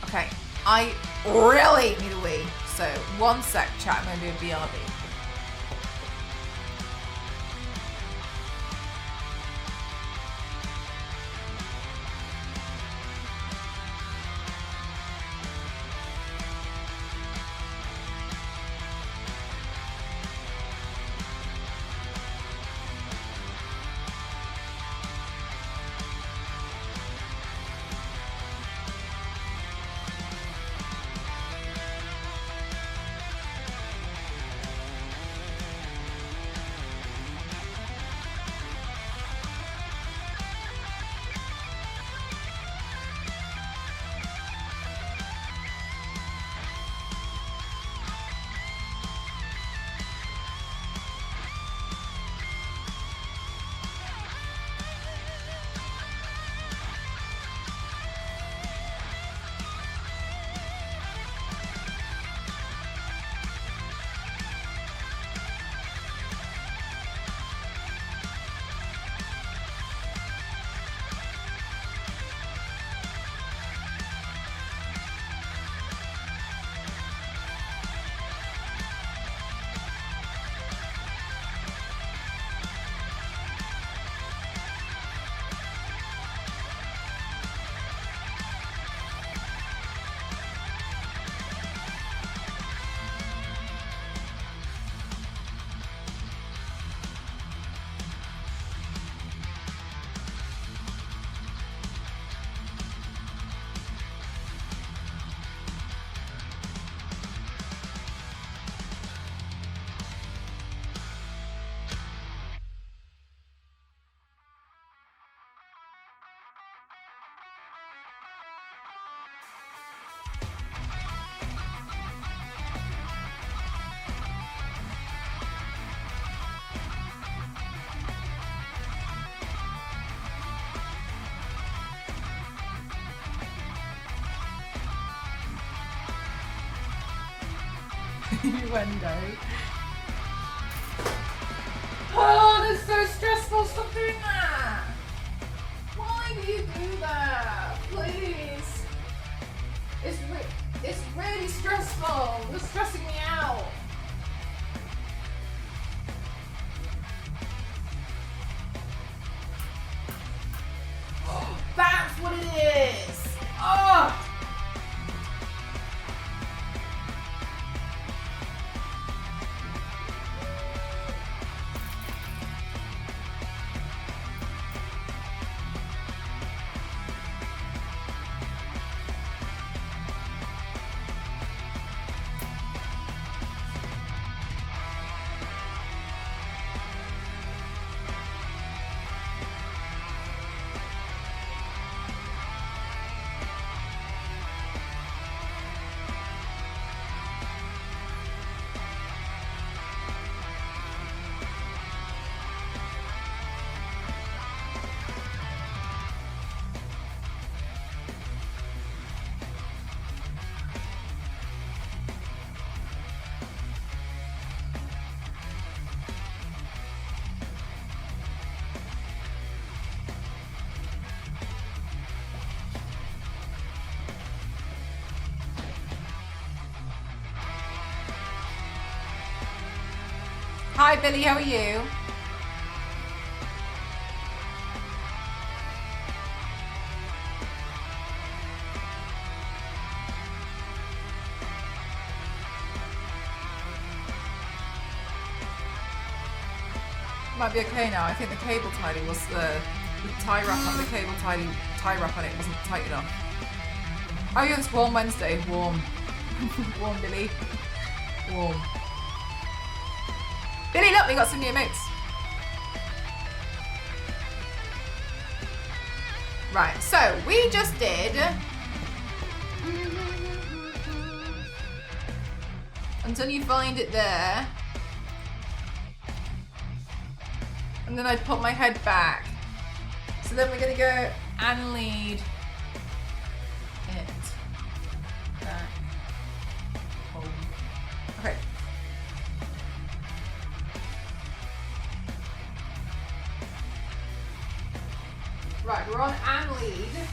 Okay, I really need a wee. So, one sec, chat, I'm going to do a BRB. Innuendo. Oh, that's so stressful. Stop doing that. Why do you do that? Please. It's really stressful. You're stressing me out. That's what it is. Oh. Hi Billy, how are you? Might be okay now. I think the cable tidy was the tie wrap on the cable tie wrap on it wasn't tight enough. Oh yeah, it's warm Wednesday. Warm. Warm Billy. Warm. Billy, look, we got some new emotes. Right, so we just did until you find it there. And then I put my head back. So then we're gonna go and lead it back home. Okay. Right, we're on and lead.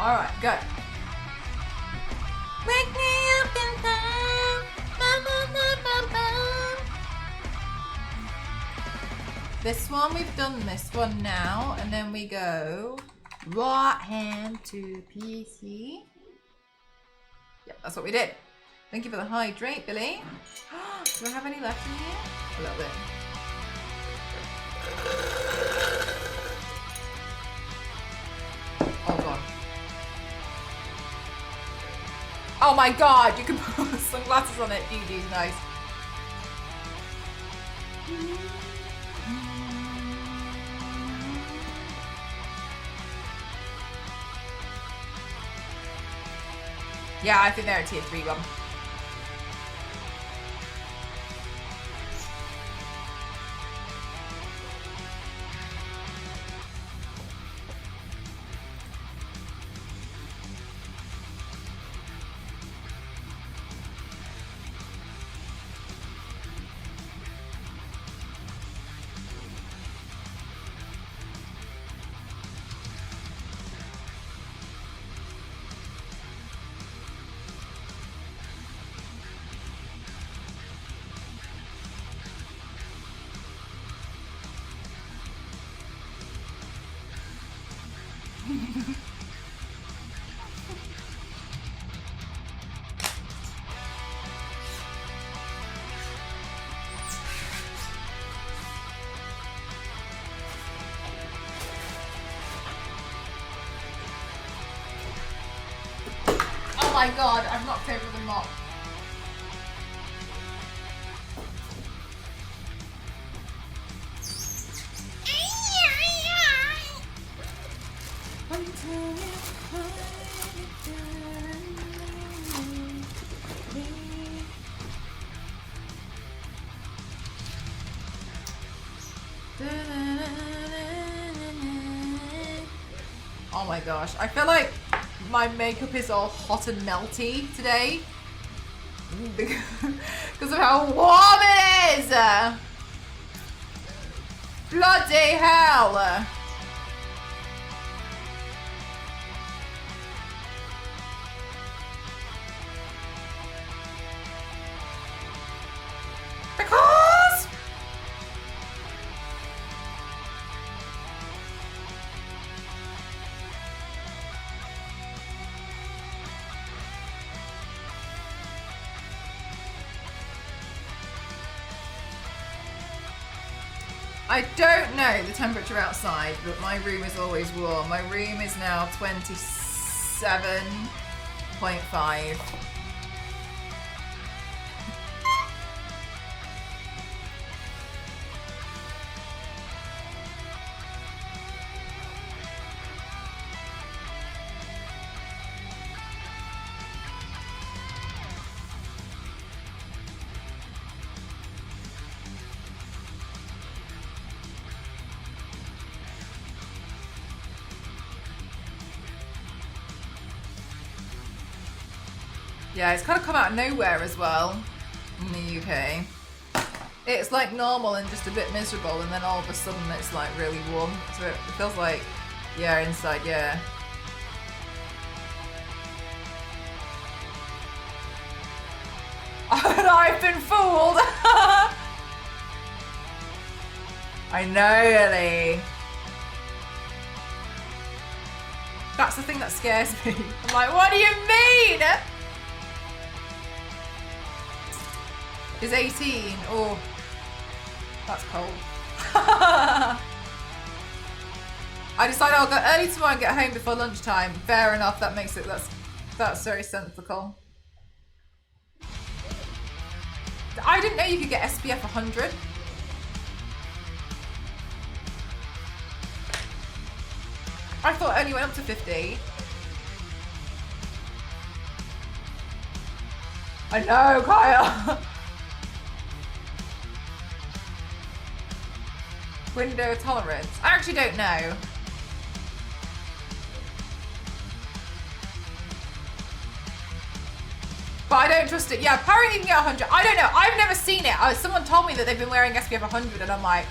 All right, go. Wake me up in time. This one, we've done this one now, and then we go right hand to PC. Yep, that's what we did. Thank you for the hydrate, Billy. Do I have any left in here? A little bit. Oh god. Oh my god, you can put sunglasses on it. GG's nice. Yeah, I think they're a tier 3 one. Oh my god, I've knocked over the mop. Oh my gosh, I feel like my makeup is all hot and melty today because of how warm it is. Bloody hell. Because I don't know the temperature outside, but my room is always warm. My room is now 27.5. Yeah, it's kind of come out of nowhere as well in the UK. It's like normal and just a bit miserable, and then all of a sudden it's like really warm. So it feels like, yeah, inside, yeah. And I've been fooled! I know, Ellie. That's the thing that scares me. I'm like, what do you mean? Is 18? Oh, that's cold. I decided I'll go early tomorrow and get home before lunchtime. Fair enough. That makes it. That's very sensible. I didn't know you could get SPF 100. I thought it only went up to 50. I know, Kyle. Window tolerance. I actually don't know. But I don't trust it. Yeah, apparently you can get 100. I don't know. I've never seen it. Someone told me that they've been wearing SPF 100 and I'm like...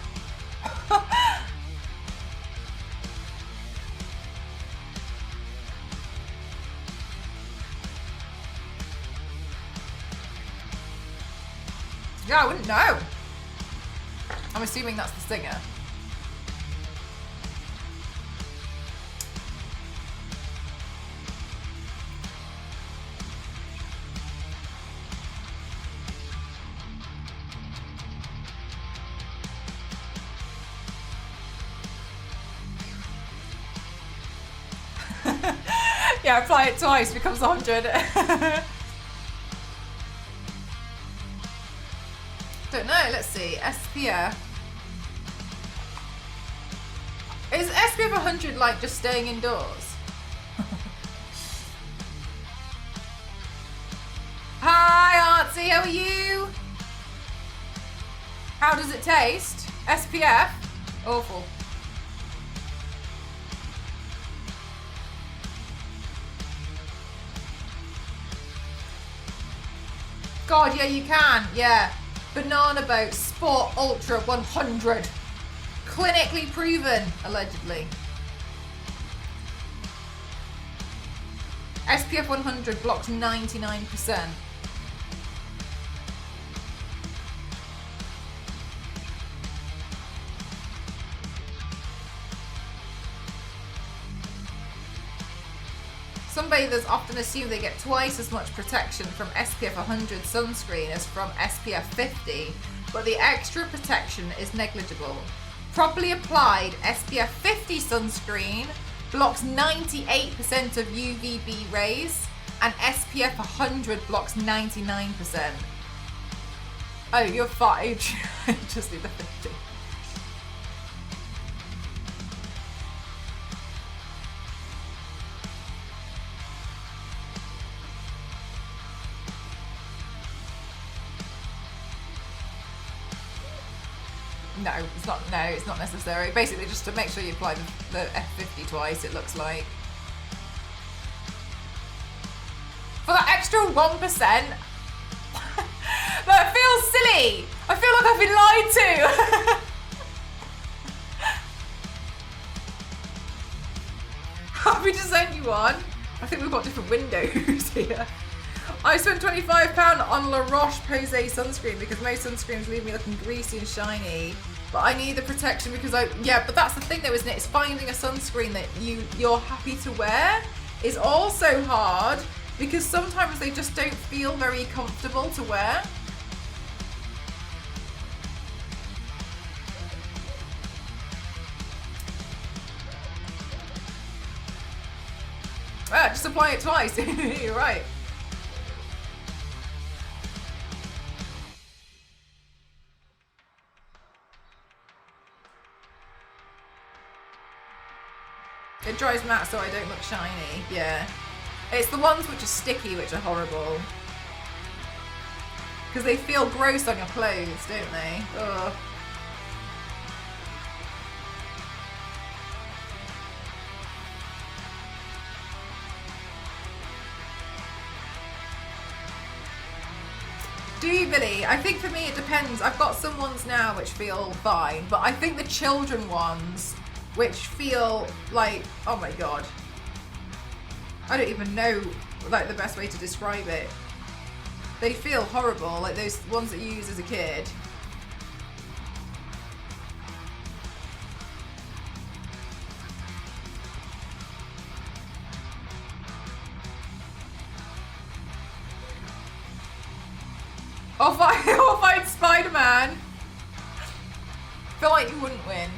Yeah, I wouldn't know. I'm assuming that's the stinger. Yeah, apply it twice, becomes 100. Don't know, let's see. SPF. Is SPF 100 like just staying indoors? Hi Artsy, how are you? How does it taste? SPF? Awful. God, yeah, you can. Yeah. Banana Boat Sport Ultra 100. Clinically proven, allegedly. SPF 100 blocks 99%. Sunbathers often assume they get twice as much protection from SPF 100 sunscreen as from SPF 50, but the extra protection is negligible. Properly applied SPF 50 sunscreen blocks 98% of UVB rays, and SPF 100 blocks 99%. Oh, you're fine. Just need the 50. No, it's not. No, it's not necessary. Basically, just to make sure you apply the F50 twice. It looks like for that extra 1%. That feels silly. I feel like I've been lied to. Happy to send you one. I think we've got different windows here. I spent £25 on La Roche-Posay sunscreen because most sunscreens leave me looking greasy and shiny. But I need the protection because but that's the thing though, isn't it? It's finding a sunscreen that you're happy to wear is also hard because sometimes they just don't feel very comfortable to wear. Just apply it twice. You're right. It dries matte so I don't look shiny. Yeah. It's the ones which are sticky which are horrible. Because they feel gross on your clothes, don't they? Ugh. Do you, Billy? I think for me it depends. I've got some ones now which feel fine, but I think the children ones which feel like, oh my god. I don't even know like the best way to describe it. They feel horrible, like those ones that you use as a kid. Or fight Spider-Man. Feel like you wouldn't win.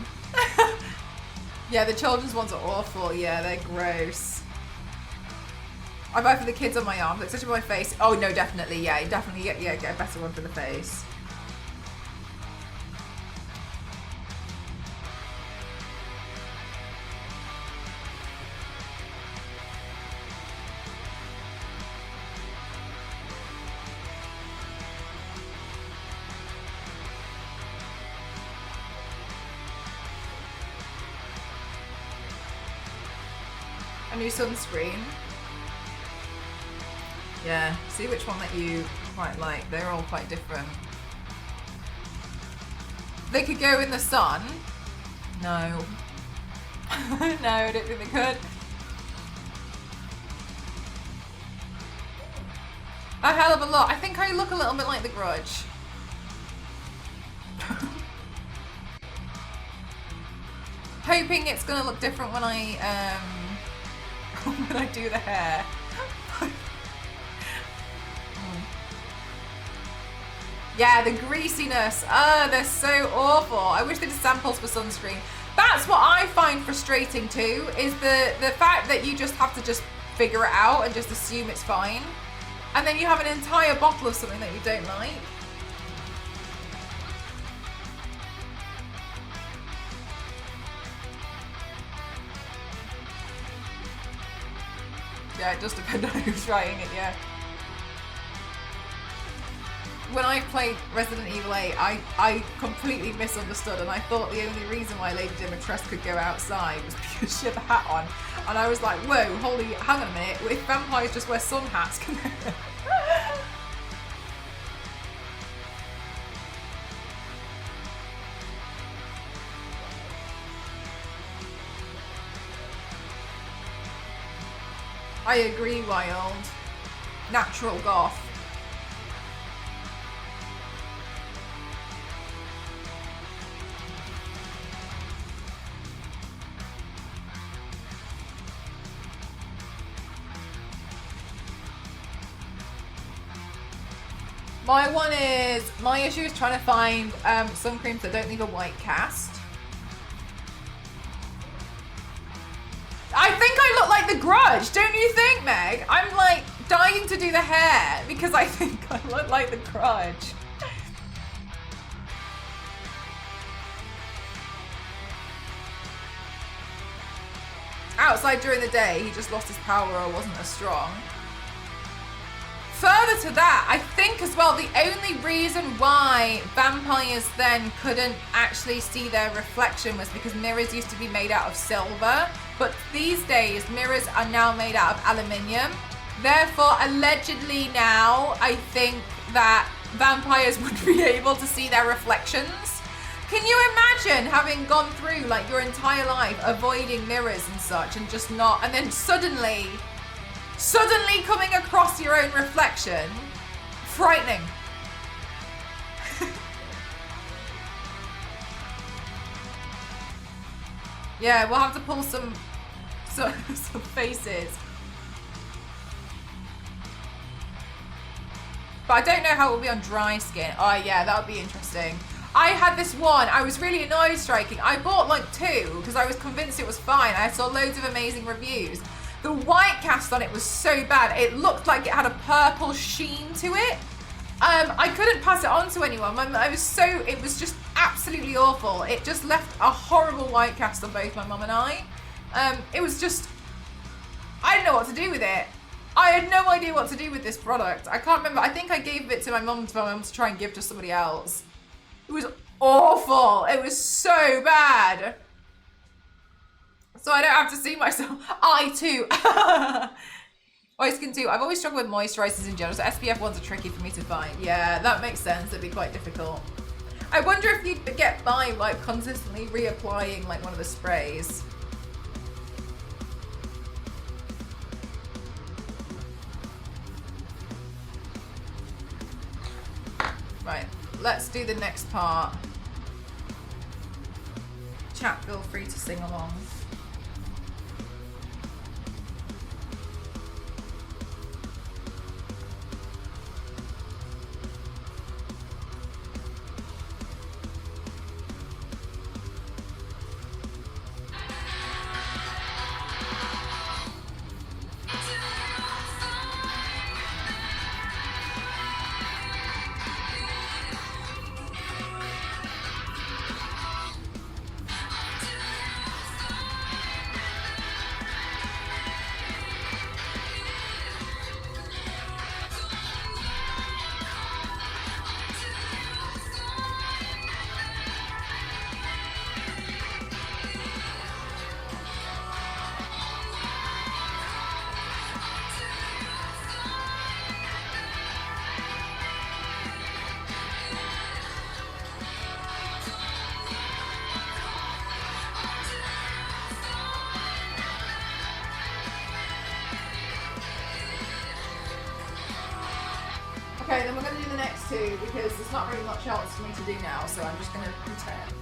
Yeah, the children's ones are awful. Yeah, they're gross. I buy for the kids on my arm. Looks such on my face. Oh no, definitely. Yeah, definitely. Yeah, get a better one for the face. A new sunscreen. Yeah, see which one that you quite like. They're all quite different. They could go in the sun. No. No, I don't think they could. A hell of a lot. I think I look a little bit like The Grudge. Hoping it's gonna look different when I when I do the hair. Yeah, the greasiness. They're so awful. I wish they did samples for sunscreen. That's what I find frustrating too, is the fact that you just have to just figure it out and just assume it's fine. And then you have an entire bottle of something that you don't like. Yeah, it does depend on who's writing it, yeah. When I played Resident Evil 8, I completely misunderstood, and I thought the only reason why Lady Dimitrescu could go outside was because she had the hat on. And I was like, whoa, hang on a minute, if vampires just wear sun hats, can they? I agree, Wild. Natural goth. My issue is trying to find sun creams that don't leave a white cast. I think I look like The Grudge, don't you think, Meg? I'm like dying to do the hair because I think I look like The Grudge. Outside during the day, he just lost his power or wasn't as strong. Further to that, I think as well, the only reason why vampires then couldn't actually see their reflection was because mirrors used to be made out of silver, but these days mirrors are now made out of aluminium. Therefore, allegedly now, I think that vampires would be able to see their reflections. Can you imagine having gone through like your entire life avoiding mirrors and such and just not, and then suddenly coming across your own reflection? Frightening. Yeah, we'll have to pull some faces. But I don't know how it will be on dry skin. Oh yeah, that would be interesting. I had this one, I was really annoyed striking. I bought like 2 because I was convinced it was fine. I saw loads of amazing reviews. The white cast on it was so bad. It looked like it had a purple sheen to it. I couldn't pass it on to anyone. It was just absolutely awful. It just left a horrible white cast on both my mum and I. It was just, I didn't know what to do with it. I had no idea what to do with this product. I can't remember. I think I gave it to my mum to try and give to somebody else. It was awful. It was so bad. So I don't have to see myself. I too. Oil skin too. I've always struggled with moisturizers in general, so SPF ones are tricky for me to find. Yeah, that makes sense. It'd be quite difficult. I wonder if you'd get by like consistently reapplying like one of the sprays. Right, let's do the next part. Chat, feel free to sing along. Okay, then we're going to do the next 2 because there's not really much else for me to do now, so I'm just going to pretend.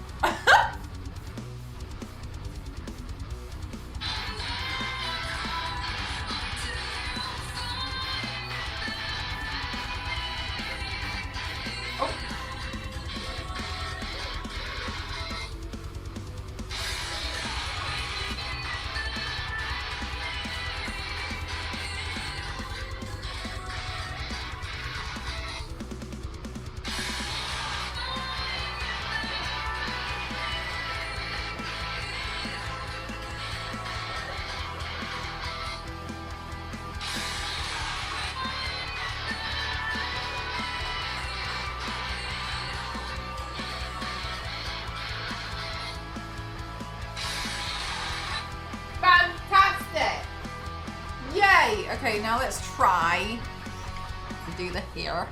Okay, now let's try to do the hair.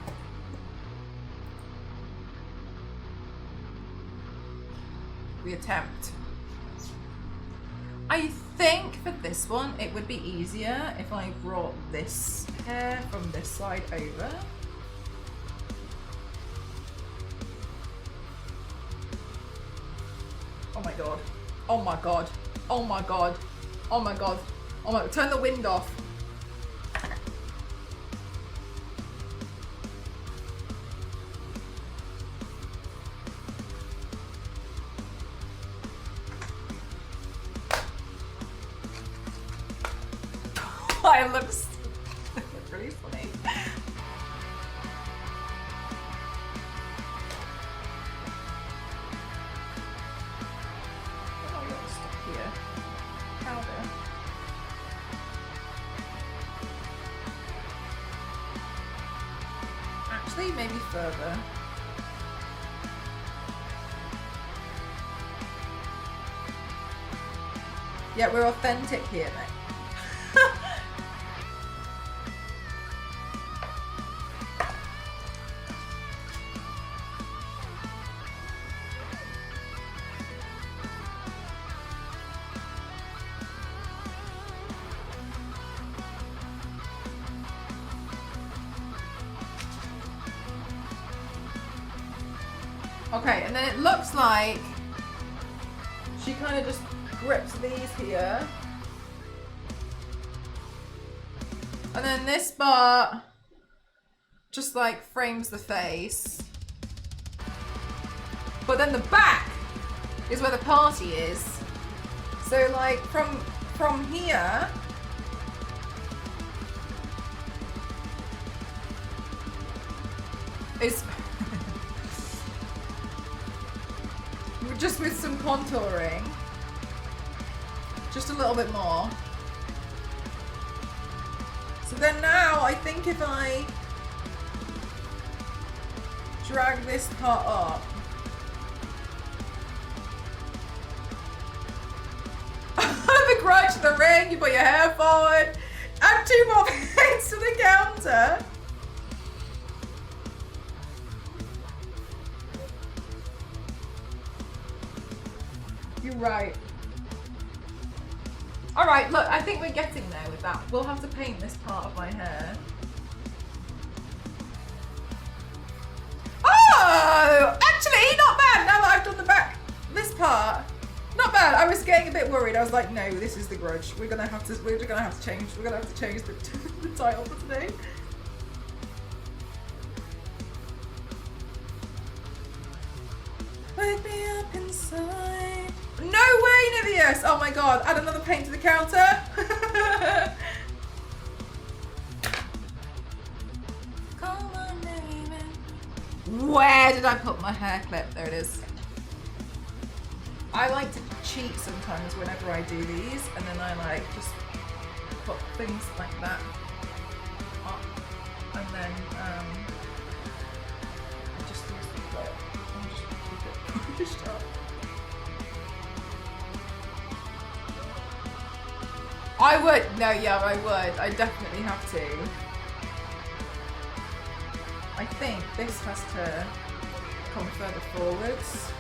We attempt. I think for this one it would be easier if I brought this hair from this side over. Oh my god. Oh my god. Oh my god. Oh my god. Oh my god. Turn the wind off. It looks really funny. Oh, you're stuck here. Powder. Actually, maybe further. Yeah, we're authentic here, mate. Okay, and then it looks like she kind of just grips these here. And then this part just like frames the face. But then the back is where the party is. So like from here, is just with some contouring, just a little bit more. So then now I think if I drag this part up, the grudge, the ring, you put your hair forward, add 2 more paints to the counter. You're right. Alright, look, I think we're getting there with that. We'll have to paint this part of my hair. Oh! Actually, not bad now that I've done the back. This part. Not bad. I was getting a bit worried. I was like, no, this is the grudge. We're gonna have to change the title for today. Wake me up inside. No way, Nivius! Oh my god, add another paint to the counter. Call my name and... Where did I put my hair clip? There it is. I like to cheat sometimes whenever I do these, and then I like just put things like that up, and then I just use the clip and just keep it pushed up. I would, no, yeah, I would. I definitely have to. I think this has to come further forwards.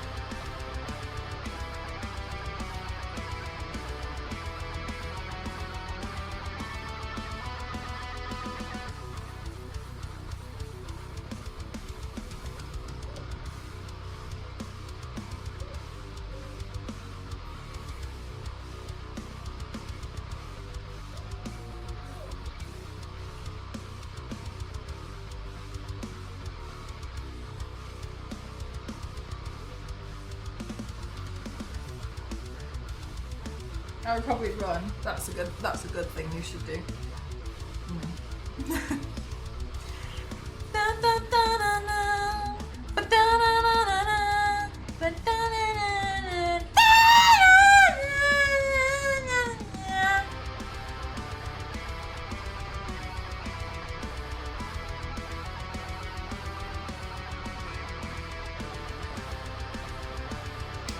I would probably run. That's a good thing you should do.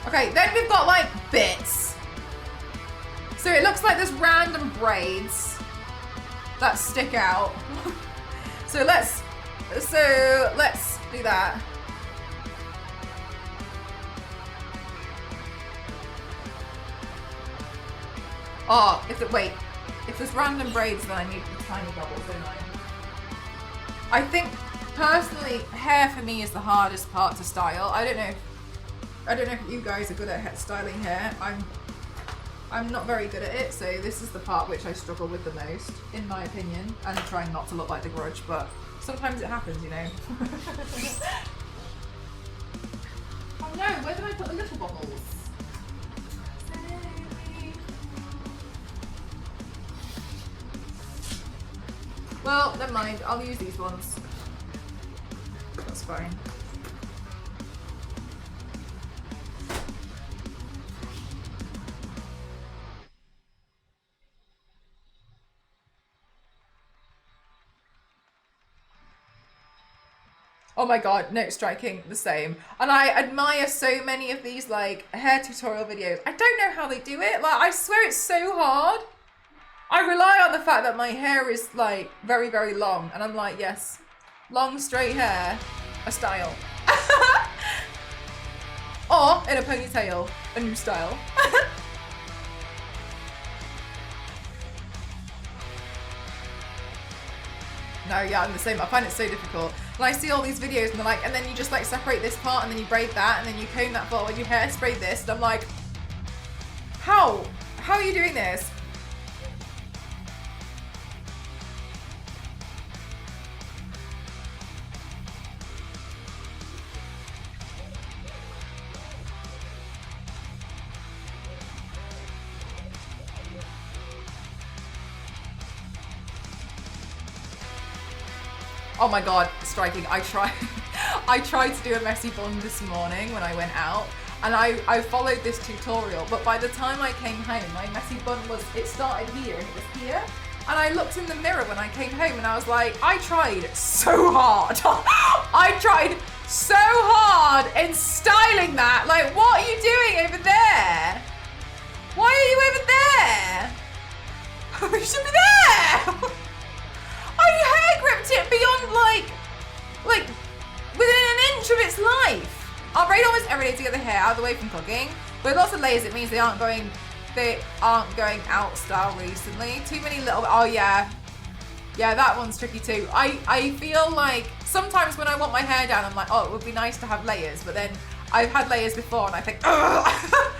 Okay, then we've got like bits. So it looks like there's random braids that stick out. So let's do that. Oh, if there's random braids, then I need the tiny bubbles, don't I? I think personally, hair for me is the hardest part to style. I don't know if you guys are good at styling hair. I'm not very good at it, so this is the part which I struggle with the most, in my opinion, and trying not to look like the grudge, but sometimes it happens, you know. Oh no, where did I put the little bubbles? Well, never mind. I'll use these ones. That's fine. Oh my god, no, striking, the same. And I admire so many of these like hair tutorial videos. I don't know how they do it. Like, I swear it's so hard. I rely on the fact that my hair is like very, very long. And I'm like, yes, long straight hair, a style. Or in a ponytail, a new style. No, yeah, I'm the same. I find it so difficult. And I see all these videos and they're like, and then you just like separate this part and then you braid that and then you comb that part when you hairspray this. And I'm like, how? How are you doing this? Oh my god, striking. I tried to do a messy bun this morning when I went out and I followed this tutorial, but by the time I came home, my messy bun it started here and it was here. And I looked in the mirror when I came home and I was like, I tried so hard. I tried so hard in styling that. Like, what are you doing over there? Why are you over there? You should be there. I hair gripped it beyond like within an inch of its life. I'll braid almost every day to get the hair out of the way from cooking. With lots of layers, it means they aren't going out style recently. Too many little, oh yeah. Yeah, that one's tricky too. I feel like sometimes when I want my hair down, I'm like, oh, it would be nice to have layers, but then I've had layers before and I think, ugh.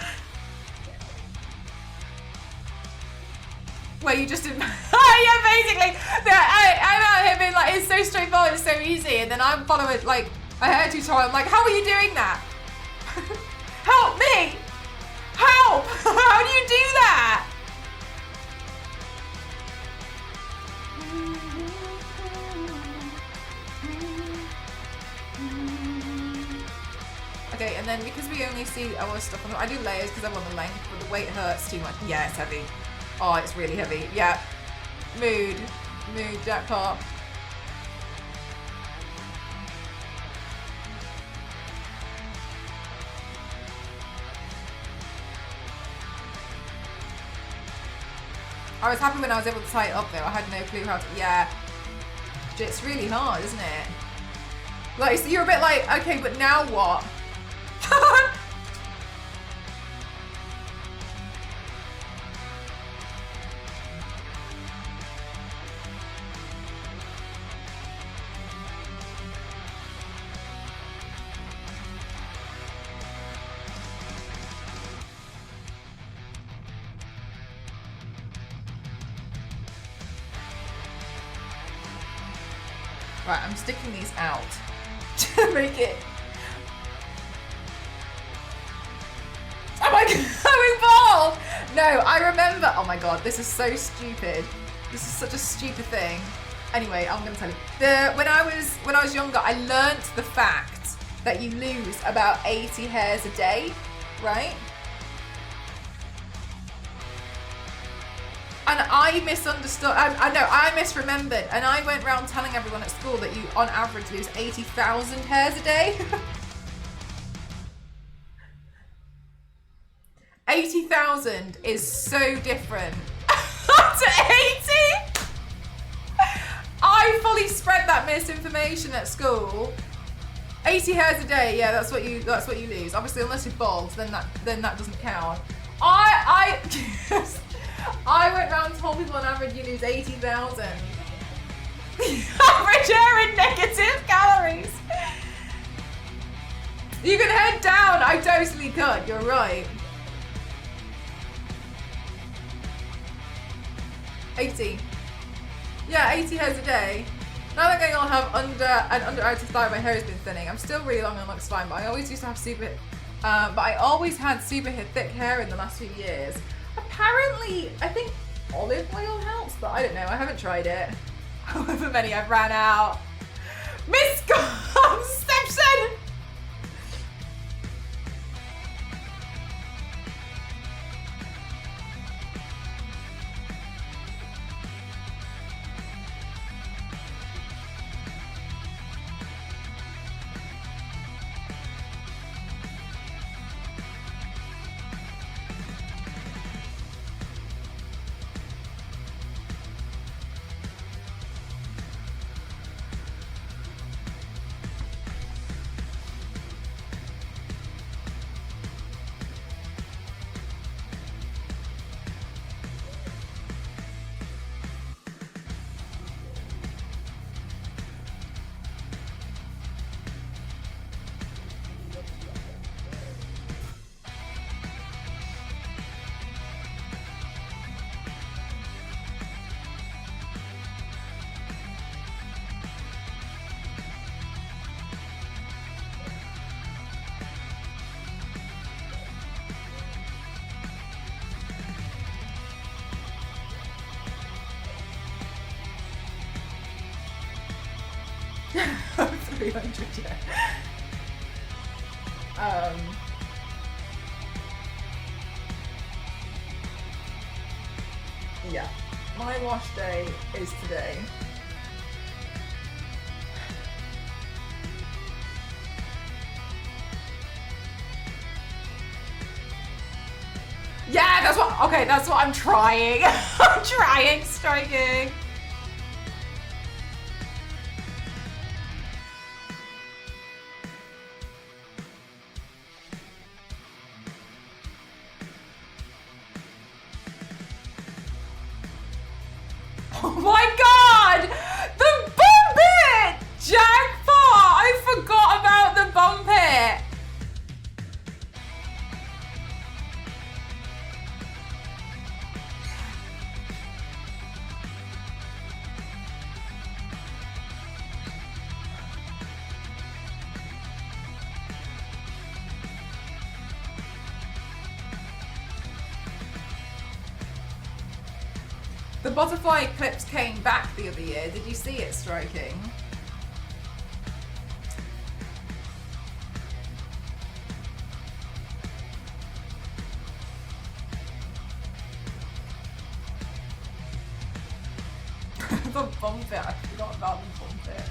Where you just didn't. Yeah, basically. I'm out here being like, it's so straightforward, it's so easy, and then I'm following like a hair tutorial. I'm like, how are you doing that? Help me! Help! How do you do that? Okay, and then because we only see our stuff, I do layers because I want the length, but the weight hurts too much. Yeah, it's heavy. Oh, it's really heavy. Yeah. Mood, jackpot. I was happy when I was able to tie it up though. I had no clue how to, yeah. It's really hard, isn't it? Like, so you're a bit like, okay, but now what? Right, I'm sticking these out to make it. Am I going bald? No, I remember. Oh my god, this is so stupid. This is such a stupid thing. Anyway, I'm gonna tell you. When I was younger, I learnt the fact that you lose about 80 hairs a day, right? And I misunderstood, I know, I misremembered, and I went around telling everyone at school that you, on average, lose 80,000 hairs a day. 80,000 is so different to 80. I fully spread that misinformation at school. 80 hairs a day, yeah, that's what you lose. Obviously, unless you're bald, then that doesn't count. I went round and told people on average you lose 80,000. Average hair in negative calories. You can head down. I totally could. You're right. 80. Yeah, 80 hairs a day. Now that I'll have under outer thigh, my hair has been thinning. I'm still really long and looks fine, but I always used to have but I always had super thick hair in the last few years. Apparently, I think olive oil helps, but I don't know. I haven't tried it. However many I've ran out. Misconception! Yeah. Yeah. My wash day is today. Yeah, that's what I'm trying. I'm trying, striking. Oh my god! The bump it! Jackpot! I forgot about the bump it! The butterfly eclipse came back the other year. Did you see it striking? The bump it. I forgot about the bump it.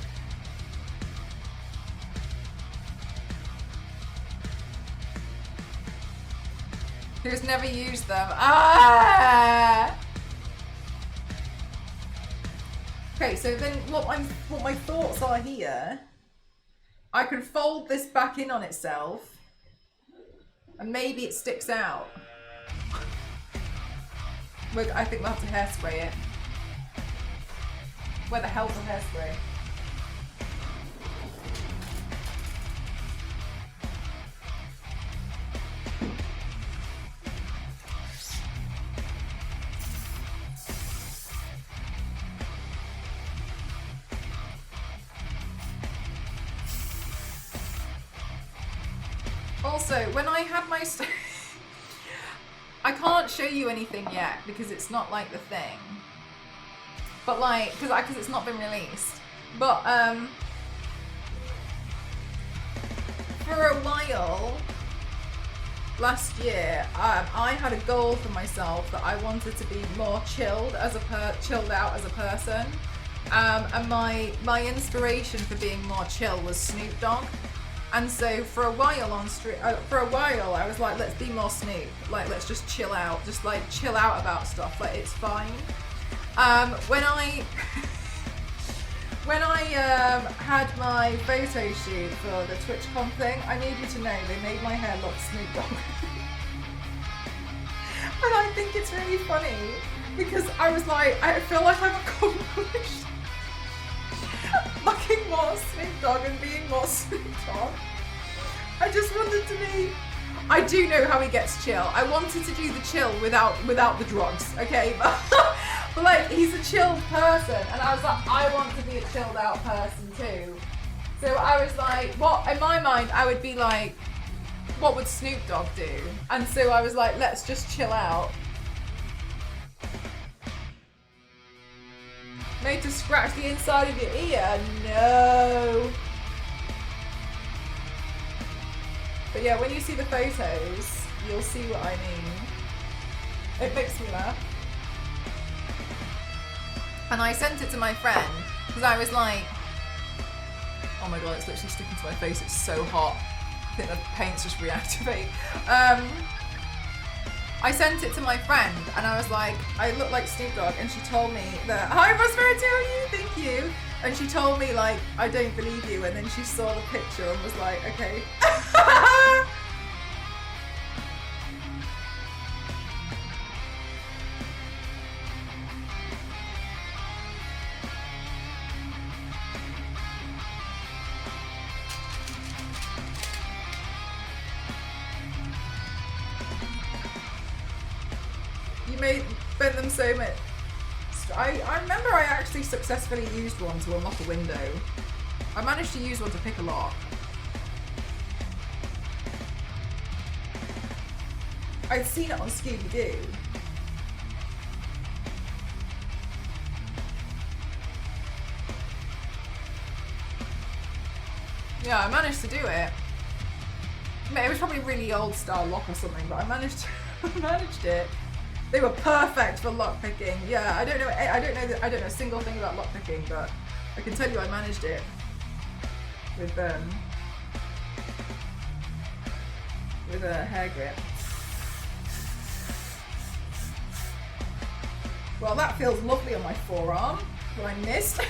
Who's never used them? Ah! Okay, so then what my thoughts are here, I can fold this back in on itself and maybe it sticks out. I think we'll have to hairspray it. Where the hell's the hairspray? Also, when I had my I can't show you anything yet because it's not like the thing. But like, because it's not been released. But for a while last year, I had a goal for myself that I wanted to be more chilled out as a person. And my inspiration for being more chill was Snoop Dogg. And so for a while I was like, let's be more Snoop. Like, let's just chill out. Just like chill out about stuff. Like, it's fine. When I had my photo shoot for the TwitchCon thing, I need you to know they made my hair look Snoop Dogg. And I think it's really funny because I was like, I feel like I've accomplished looking more Snoop Dogg and being more Snoop Dogg. I just wanted to be. I do know how he gets chill. I wanted to do the chill without the drugs, okay? But like, he's a chilled person, and I was like, I want to be a chilled out person too. So I was like, what in my mind I would be like, what would Snoop Dogg do? And so I was like, let's just chill out. Made to scratch the inside of your ear? No. But yeah, when you see the photos, you'll see what I mean. It makes me laugh. And I sent it to my friend because I was like, oh my god, it's literally sticking to my face, it's so hot. I think the paint's just reactivate. I sent it to my friend and I was like, I look like Snoop Dogg, and she told me that, hi Prosperity, how are you? Thank you. And she told me like, I don't believe you, and then she saw the picture and was like, okay. Bent them so much. I remember I actually successfully used one to unlock a window. I managed to use one to pick a lock. I'd seen it on Scooby-Doo. Yeah, I managed to do it. It was probably a really old style lock or something, but I managed it. They were perfect for lock picking. Yeah, I don't know a single thing about lock picking, but I can tell you I managed it with a hair grip. Well, that feels lovely on my forearm. What I missed.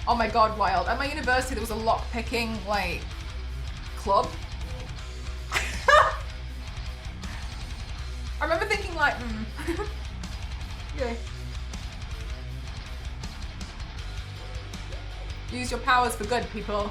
Oh my god, wild. At my university there was a lock picking like club. I remember thinking like, yeah. Use your powers for good, people.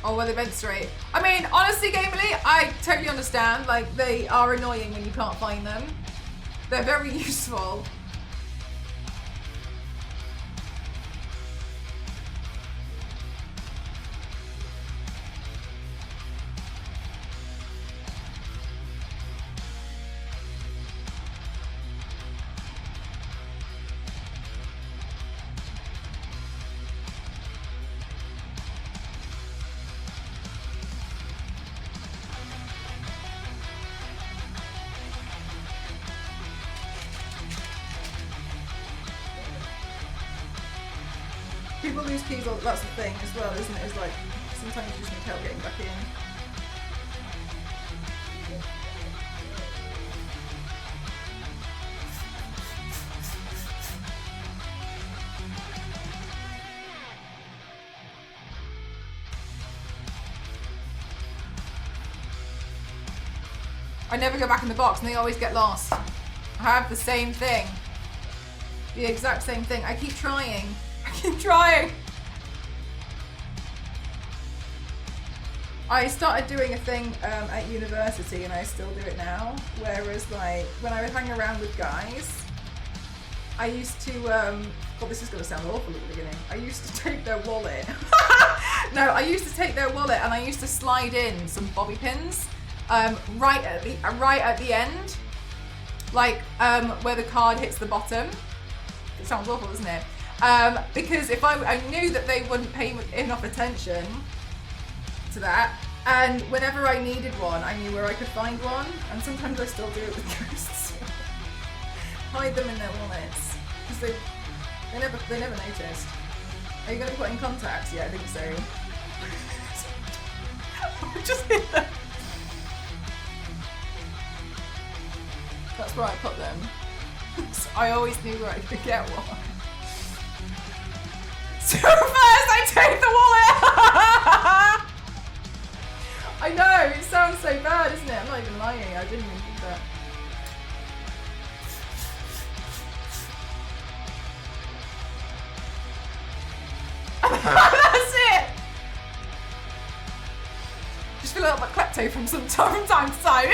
Oh, well, they went straight. I mean, honestly, Gamerly, I totally understand. Like, they are annoying when you can't find them. They're very useful. People lose keys, that's the thing as well, isn't it? It's like, sometimes you just need help getting back in. I never go back in the box and they always get lost. I have the same thing. The exact same thing. I keep trying. Keep trying. I started doing a thing at university and I still do it now. Whereas like when I would hang around with guys, I used to, God, this is going to sound awful at the beginning. I used to take their wallet. No, I used to take their wallet and I used to slide in some bobby pins right at the end, like where the card hits the bottom. It sounds awful, doesn't it? Because if I knew that they wouldn't pay enough attention to that, and whenever I needed one, I knew where I could find one, and sometimes I still do it with ghosts. Hide them in their wallets, because they never noticed. Are you going to put in contacts? Yeah, I think so. Just hit them. That's where I put them. So I always knew where I could get one. So first I take the wallet! I know, it sounds Pepto from time to time.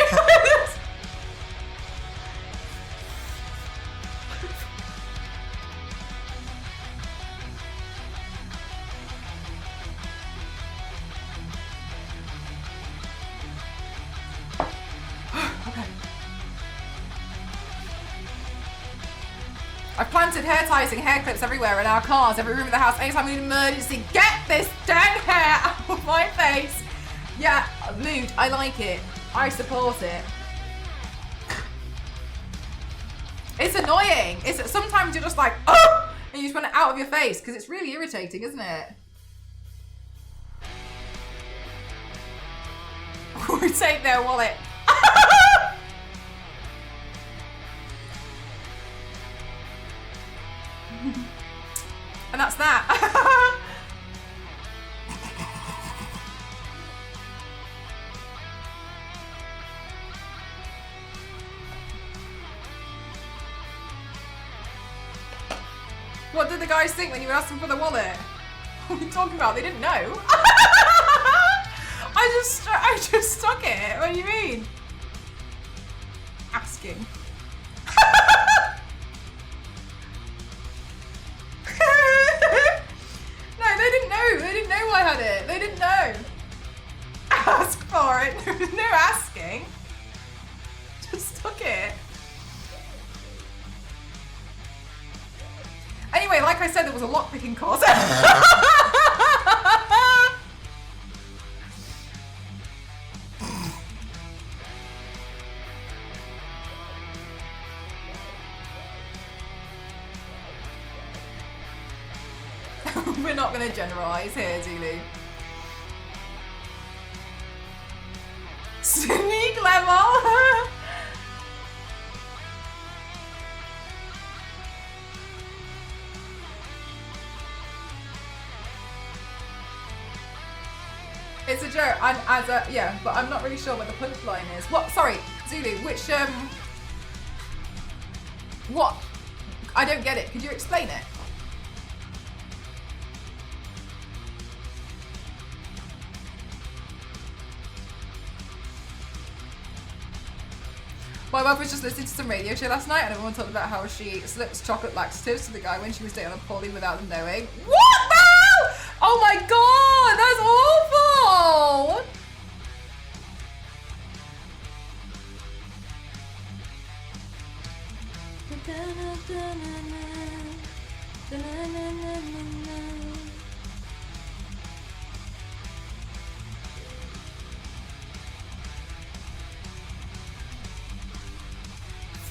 I've planted hair ties and hair clips everywhere in our cars, every room of the house. Anytime we need an emergency, get this damn hair out of my face. Yeah, mood, I like it. I support it. It's annoying. Sometimes you're just like, oh, and you just want it out of your face because it's really irritating, isn't it? We take their wallet. And that's that. What did the guys think when you asked them for the wallet? What are you talking about? They didn't know. I just stuck it. What do you mean? Asking. No, they didn't know. They didn't know I had it. They didn't know. Ask for it. There was no asking. Just stuck it. Anyway, like I said, there was a lockpicking course. We're not going to generalise here, Zulu. Sneak level! It's a joke, yeah, but I'm not really sure what the punchline is. What, sorry, Zulu, which, what? I don't get it, could you explain it? My mum was just listening to some radio show last night and everyone talked about how she slips chocolate laxatives to the guy when she was dating on poorly without them knowing. What the hell? Oh my god, that's awful!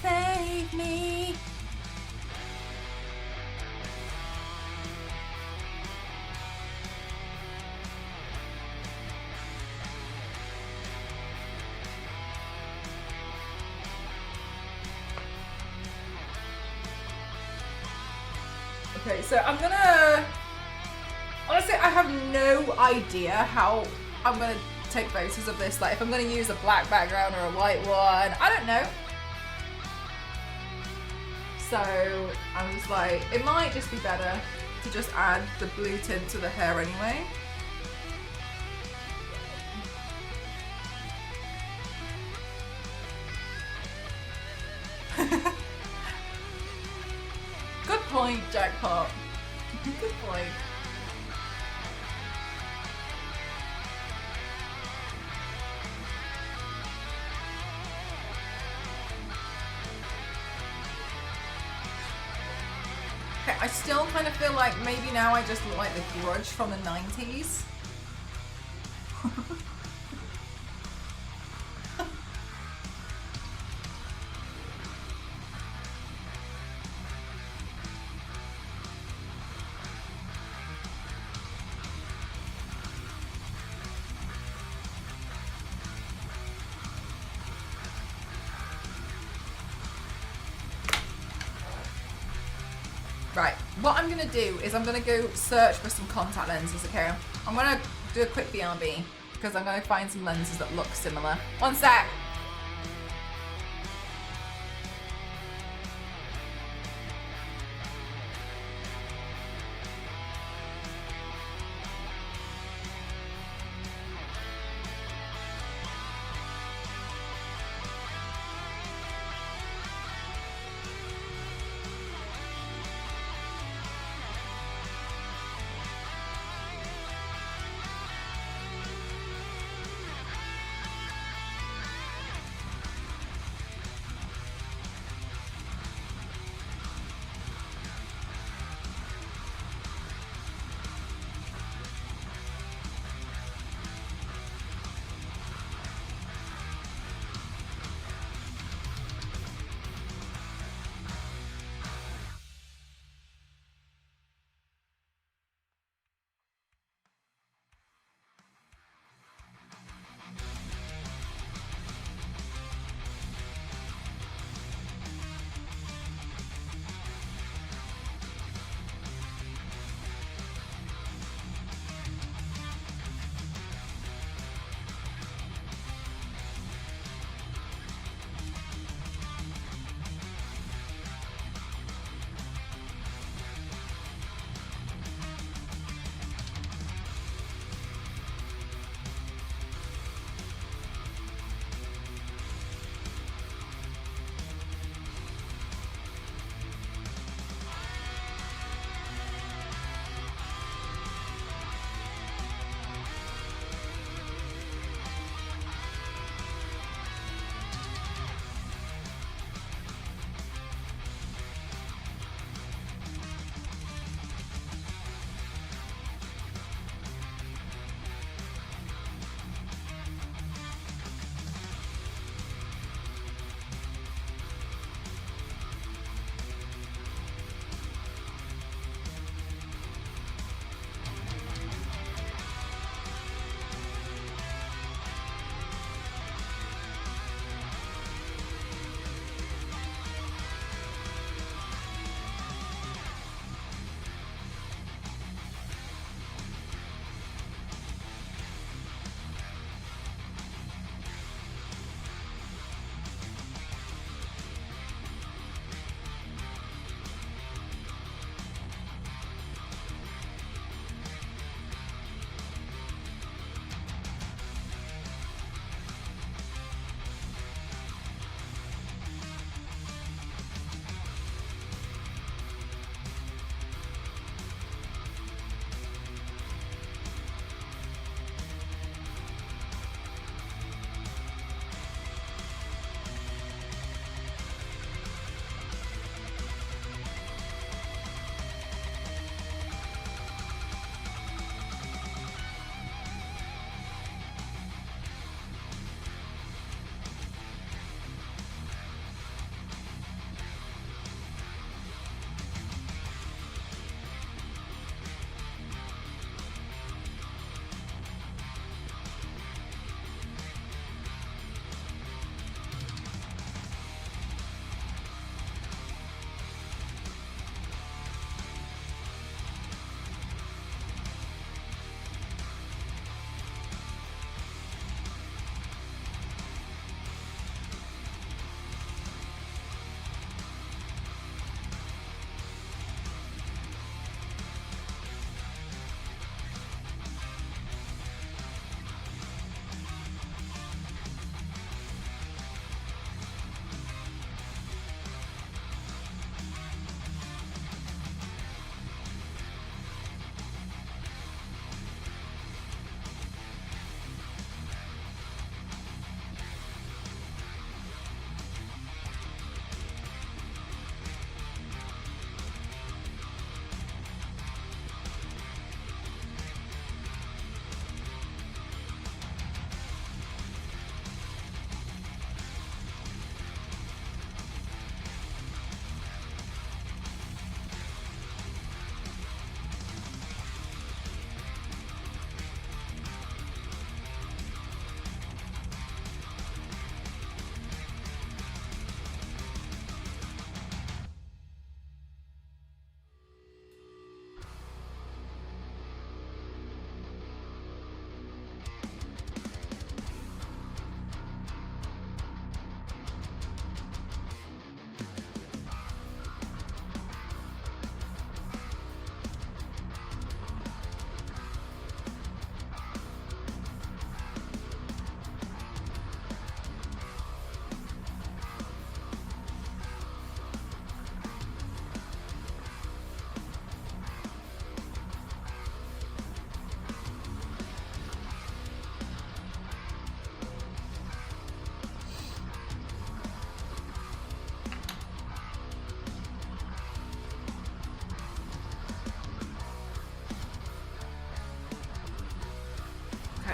Save me. Okay, so I'm gonna, honestly, I have no idea how I'm gonna take photos of this. Like, if I'm gonna use a black background or a white one, I don't know. So I'm just like, it might just be better to just add the blue tint to the hair anyway. Good point, Jackpot. Good point. Okay, I still kind of feel like maybe now I just look like the Grudge from the 90s. Right, what I'm gonna do is I'm gonna go search for some contact lenses, okay? I'm gonna do a quick BRB because I'm gonna find some lenses that look similar. One sec.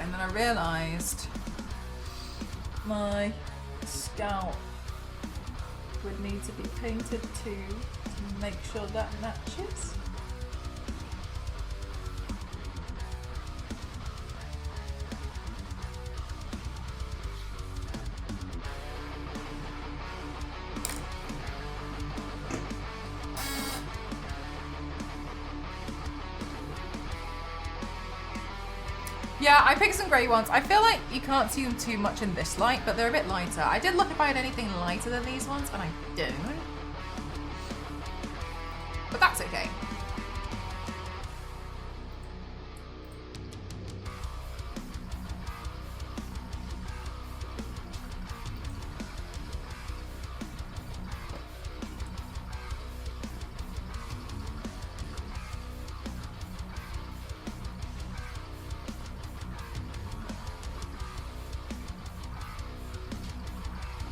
and then I realised my scalp would need to be painted too to make sure that matches. Yeah, I picked some grey ones. I feel like you can't see them too much in this light, but they're a bit lighter. I did look if I had anything lighter than these ones, and I don't. But that's okay.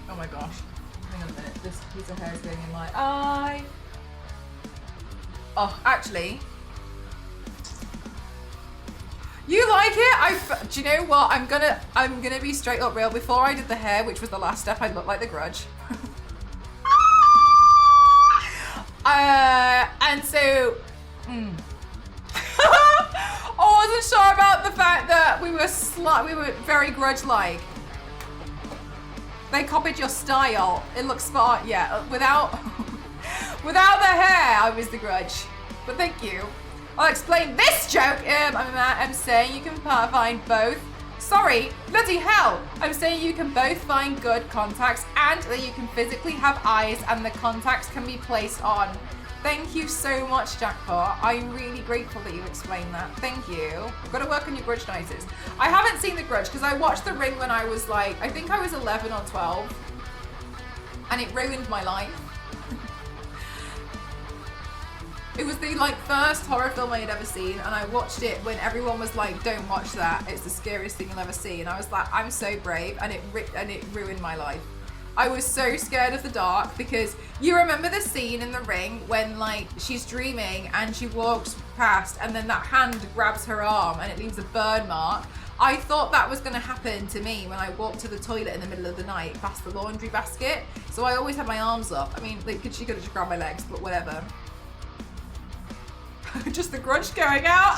Oh my gosh. Hang on a minute. This piece of hair is going in my eye. Oh, actually. You like it? Do you know what? I'm gonna be straight up real. Before I did the hair, which was the last step, I looked like the Grudge. And so I wasn't sure about the fact that we were very Grudge-like. They copied your style. It looks smart, yeah. Without the hair, I was the Grudge. But thank you. I'll explain this joke. I'm saying you can find both. Sorry, bloody hell. I'm saying you can both find good contacts and that you can physically have eyes and the contacts can be placed on. Thank you so much, Jackpot. I'm really grateful that you explained that. Thank you. I've got to work on your Grudge noises. I haven't seen The Grudge because I watched The Ring when I was like, I think I was 11 or 12. And it ruined my life. It was the like first horror film I had ever seen, and I watched it when everyone was like, don't watch that. It's the scariest thing you'll ever see. And I was like, I'm so brave, and it ruined my life. I was so scared of the dark because you remember the scene in The Ring when like she's dreaming and she walks past and then that hand grabs her arm and it leaves a burn mark. I thought that was going to happen to me when I walked to the toilet in the middle of the night past the laundry basket. So I always had my arms up. I mean, she could have just grabbed my legs, but whatever. Just the Grudge going out.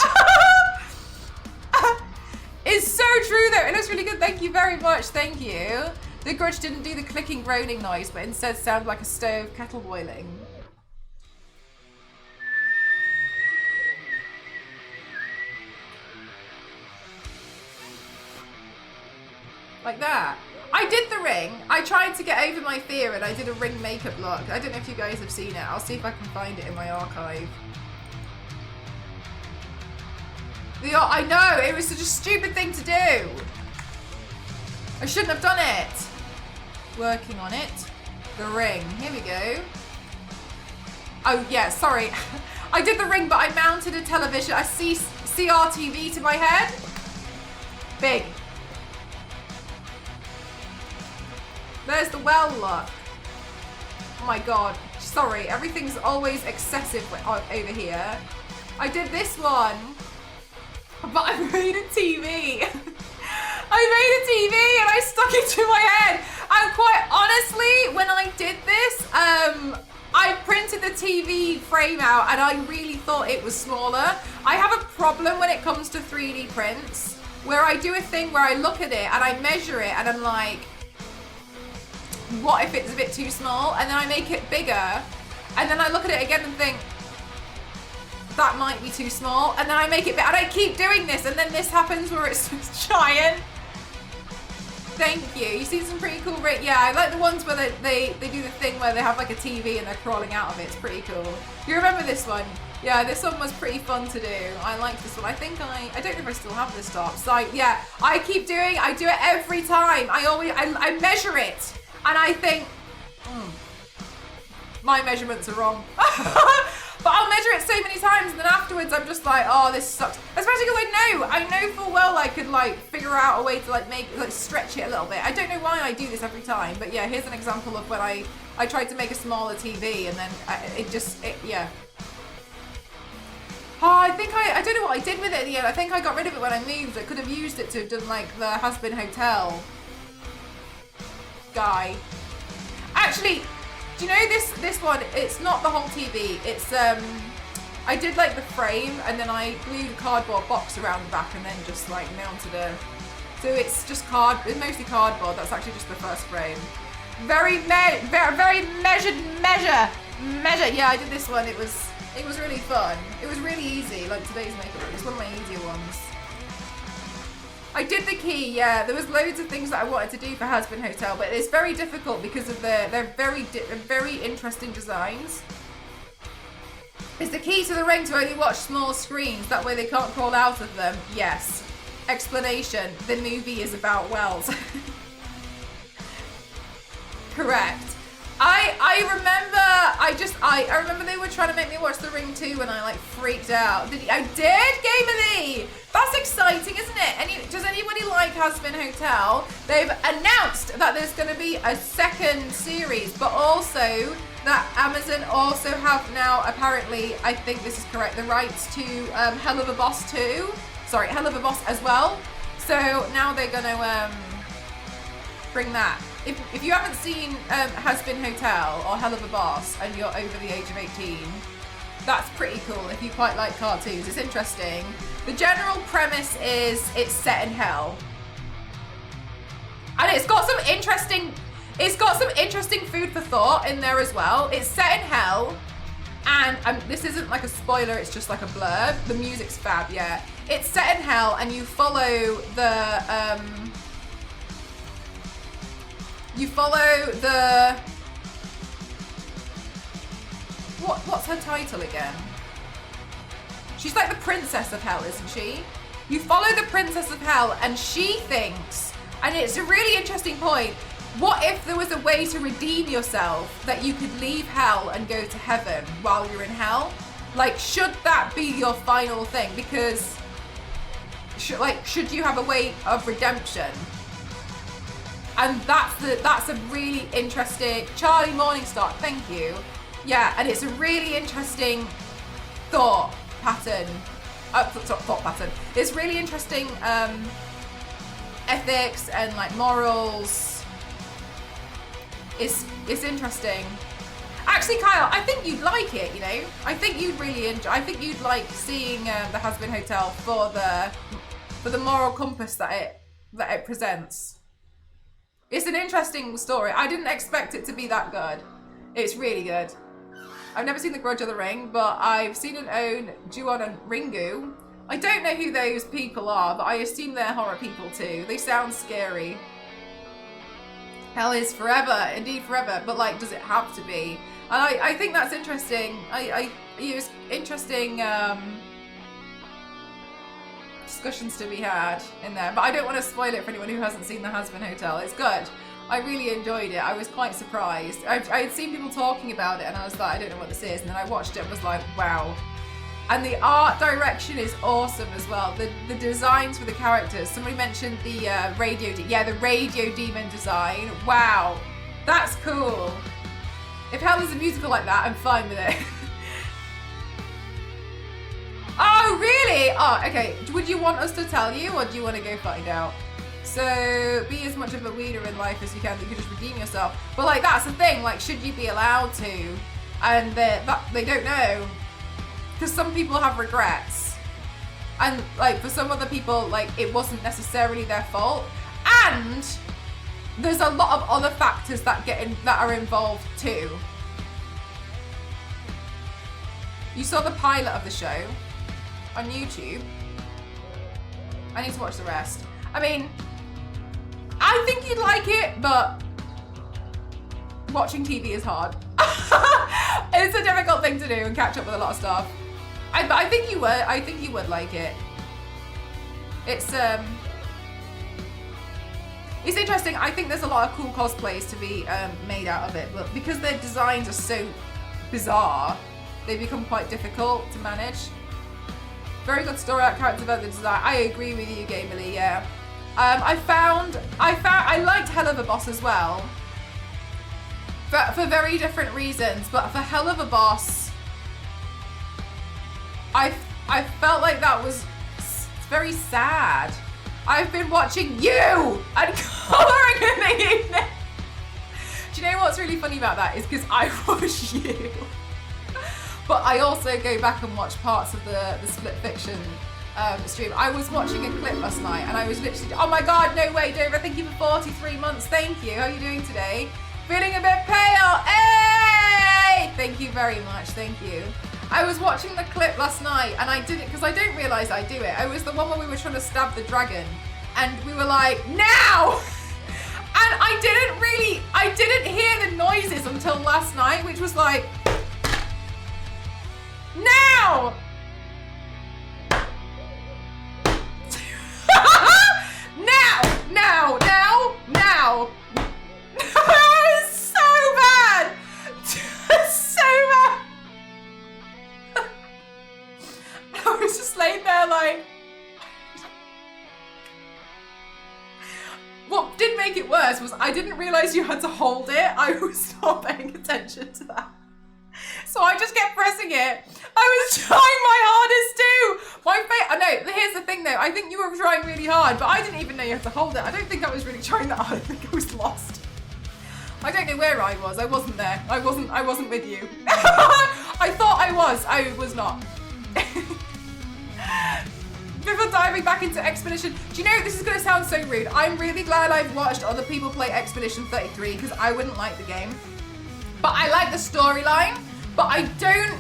It's so true though. It looks really good. Thank you very much. Thank you. The Grudge didn't do the clicking groaning noise, but instead sounded like a stove kettle boiling. Like that. I did The Ring. I tried to get over my fear and I did a Ring makeup look. I don't know if you guys have seen it. I'll see if I can find it in my archive. I know, it was such a stupid thing to do. I shouldn't have done it. Working on it. The Ring. Here we go. Oh yeah, sorry. I did The Ring, but I mounted a television, a CRTV to my head. Big. There's the well look. Oh my god. Sorry, everything's always excessive over here. I did this one, but I made a TV. I made a TV and I stuck it to my head. And quite honestly, when I did this, I printed the TV frame out and I really thought it was smaller. I have a problem when it comes to 3D prints, where I do a thing where I look at it and I measure it and I'm like, what if it's a bit too small? And then I make it bigger. And then I look at it again and think, that might be too small. And then I make it big. And I keep doing this. And then this happens where it's giant. Thank you. You see some pretty cool, yeah, I like the ones where they do the thing where they have like a TV and they're crawling out of it. It's pretty cool. You remember this one? Yeah, this one was pretty fun to do. I like this one. I think I don't know if I still have this top. So yeah, I do it every time. I measure it and I think, my measurements are wrong. But I'll measure it so many times and then afterwards I'm just like, oh, this sucks. Especially because I know full well I could like figure out a way to like stretch it a little bit. I don't know why I do this every time, but yeah, here's an example of when I tried to make a smaller TV and then yeah. Oh, I don't know what I did with it in the end. I think I got rid of it when I moved. I could have used it to have done like the Has-Been Hotel guy. Actually, do you know this one? It's not the whole TV. It's I did like the frame and then I glued a cardboard box around the back and then just like mounted a. So it's just it's mostly cardboard. That's actually just the first frame. Very measured measure. Yeah, I did this one. It was really fun. It was really easy. Like today's makeup. It was one of my easier ones. I did the key, yeah. There was loads of things that I wanted to do for Has-Been Hotel, but it's very difficult because of they're very interesting designs. Is the key to the ring to only watch small screens? That way they can't crawl out of them? Yes. Explanation: the movie is about wells. Correct. I remember they were trying to make me watch The Ring 2 and I like freaked out. I did, Gamerly! That's exciting, isn't it? Does anybody like Has-Been Hotel? They've announced that there's going to be a second series, but also that Amazon also have now, apparently, I think this is correct, the rights to Hell of a Boss 2. Sorry, Hell of a Boss as well. So now they're going to bring that. If you haven't seen Has-Been Hotel or Hell of a Boss and you're over the age of 18, that's pretty cool if you quite like cartoons. It's interesting. The general premise is it's set in hell. And it's got some interesting food for thought in there as well. It's set in hell. And this isn't like a spoiler, it's just like a blurb. The music's fab, yeah. It's set in hell and you follow the what's her title again? She's like the princess of hell, isn't she? You follow the princess of hell and she thinks, and it's a really interesting point, what if there was a way to redeem yourself that you could leave hell and go to heaven while you're in hell? Like, should that be your final thing? Because should you have a way of redemption? And that's a really interesting, Charlie Morningstar, thank you. Yeah, and it's a really interesting thought pattern. It's really interesting ethics and like morals. It's interesting. Actually, Kyle, I think you'd like it. You know, I think you'd really enjoy. I think you'd like seeing the Has-Been Hotel for the moral compass that it presents. It's an interesting story. I didn't expect it to be that good. It's really good. I've never seen The Grudge or The Ring, but I've seen and own Ju-on and Ringu. I don't know who those people are, but I assume they're horror people too. They sound scary. Hell is forever, indeed forever, but like, does it have to be? And I think that's interesting. It's interesting discussions to be had in there, but I don't want to spoil it for anyone who hasn't seen the Has-Been Hotel. It's good. I really enjoyed it. I was quite surprised. I had seen people talking about it and I was like, I don't know what this is, and then I watched it and was like, wow. And the art direction is awesome as well. The designs for the characters. Somebody mentioned the radio demon design. Wow, that's cool. If Hell is a musical like that, I'm fine with it. Oh, really? Oh, okay. Would you want us to tell you, or do you want to go find out? So, be as much of a weeder in life as you can. You can just redeem yourself. But like, that's the thing. Like, should you be allowed to? And they don't know, because some people have regrets, and like for some other people, like it wasn't necessarily their fault. And there's a lot of other factors that are involved too. You saw the pilot of the show on YouTube. I need to watch the rest. I mean, I think you'd like it, but watching TV is hard. It's a difficult thing to do and catch up with a lot of stuff. But I think you would. I think you would like it. It's interesting. I think there's a lot of cool cosplays to be made out of it, but because their designs are so bizarre, they become quite difficult to manage. Very good story out, character development design. I agree with you, Gamerly. Yeah. I liked Hell of a Boss as well, for very different reasons. But for Hell of a Boss, I I felt like that was very sad. I've been watching you and colouring in the evening. Do you know what's really funny about that is because I watch you, but I also go back and watch parts of the Split Fiction stream. I was watching a clip last night and I was literally, oh my god, no way, Dover, thank you for 43 months, thank you. How are you doing today? Feeling a bit pale, hey! Thank you very much, thank you. I was watching the clip last night and I did it because I don't realise I do it. I was the one where we were trying to stab the dragon and we were like, now! And I didn't hear the noises until last night, which was like, now! Now! It's so bad! So bad! I was just laying there like... What did make it worse was I didn't realise you had to hold it. I was not paying attention to that. So I just kept pressing it. I was trying my hardest too. My face, no, here's the thing though. I think you were trying really hard, but I didn't even know you had to hold it. I don't think I was really trying that hard. I think I was lost. I don't know where I was. I wasn't there. I wasn't with you. I thought I was not. Before diving back into Expedition, do you know, this is going to sound so rude. I'm really glad I've watched other people play Expedition 33 because I wouldn't like the game. But I like the storyline, but I don't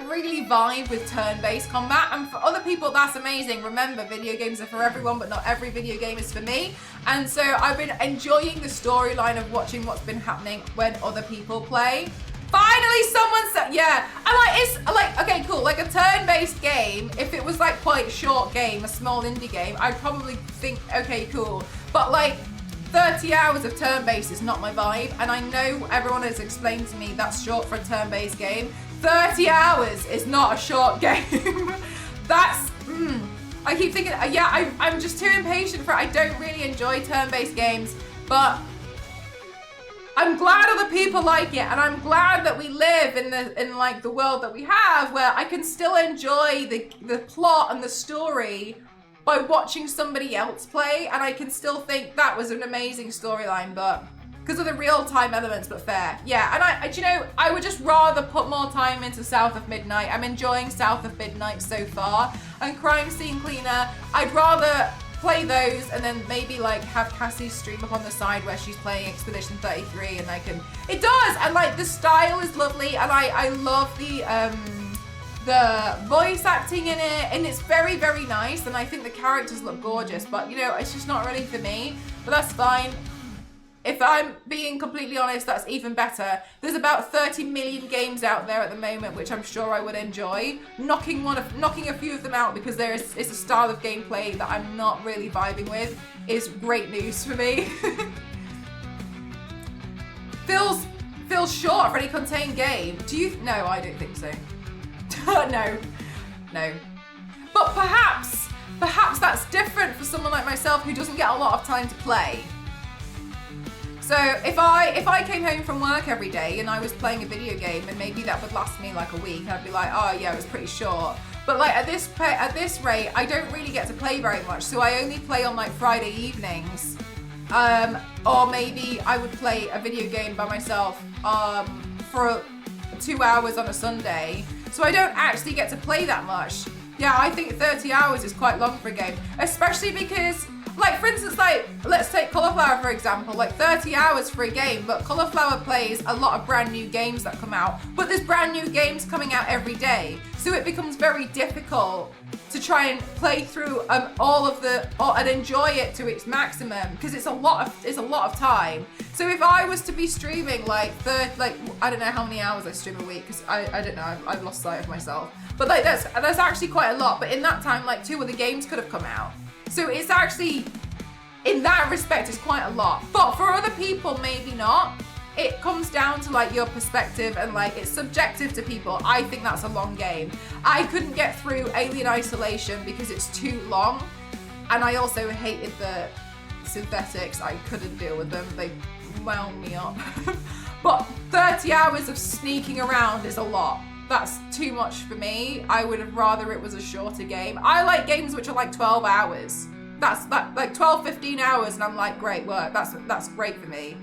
really vibe with turn-based combat. And for other people, that's amazing. Remember, video games are for everyone, but not every video game is for me. And so I've been enjoying the storyline of watching what's been happening when other people play. Finally, someone said, yeah. And like, it's like, okay, cool. Like a turn-based game, if it was like quite a short game, a small indie game, I'd probably think, okay, cool. But like 30 hours of turn-based is not my vibe. And I know everyone has explained to me that's short for a turn-based game. 30 hours is not a short game. That's, I keep thinking, yeah, I'm just too impatient for it. I don't really enjoy turn-based games, but I'm glad other people like it, and I'm glad that we live in like the world that we have, where I can still enjoy the plot and the story by watching somebody else play, and I can still think that was an amazing storyline, but because of the real-time elements, but fair. Yeah, and do you know, I would just rather put more time into South of Midnight. I'm enjoying South of Midnight so far, and Crime Scene Cleaner, I'd rather play those and then maybe like have Cassie stream up on the side where she's playing Expedition 33 and I can, it does, and like the style is lovely, and I love the voice acting in it, and it's very, very nice, and I think the characters look gorgeous, but you know, it's just not really for me, but that's fine. If I'm being completely honest, that's even better. There's about 30 million games out there at the moment, which I'm sure I would enjoy. Knocking a few of them out because it's a style of gameplay that I'm not really vibing with is great news for me. Feels short for any contained game. Do you? No, I don't think so. No. But perhaps that's different for someone like myself who doesn't get a lot of time to play. So if I came home from work every day and I was playing a video game, and maybe that would last me like a week, I'd be like, oh yeah, it was pretty short. But like at this rate, I don't really get to play very much. So I only play on like Friday evenings, or maybe I would play a video game by myself for 2 hours on a Sunday. So I don't actually get to play that much. Yeah, I think 30 hours is quite long for a game, especially because, like, for instance, like, let's take Cauliflower for example, like 30 hours for a game, but Cauliflower plays a lot of brand new games that come out, but there's brand new games coming out every day. So it becomes very difficult to try and play through all of and enjoy it to its maximum, because it's a lot of time. So if I was to be streaming like I don't know how many hours I stream a week, because I don't know, I've lost sight of myself. But like that's actually quite a lot. But in that time, like 2 other games could have come out. So it's actually, in that respect, it's quite a lot. But for other people, maybe not. It comes down to like your perspective, and like it's subjective to people. I think that's a long game. I couldn't get through Alien Isolation because it's too long. And I also hated the synthetics. I couldn't deal with them. They wound me up. But 30 hours of sneaking around is a lot. that's too much for me. I would have rather it was a shorter game. I like games which are like 12 hours. That's like 12, 15 hours, and I'm like, great work. That's great for me.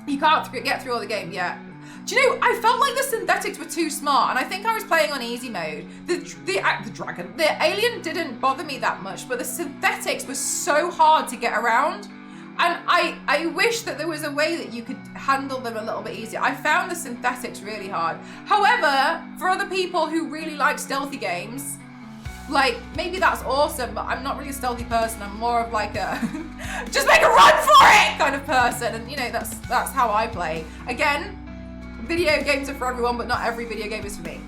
You can't get through all the game yet. Do you know, I felt like the synthetics were too smart, and I think I was playing on easy mode. The alien didn't bother me that much, but the synthetics were so hard to get around. And I wish that there was a way that you could handle them a little bit easier. I found the synthetics really hard. However, for other people who really like stealthy games, like, maybe that's awesome, but I'm not really a stealthy person. I'm more of like a just make a run for it kind of person. And you know, that's how I play. Again, video games are for everyone, but not every video game is for me.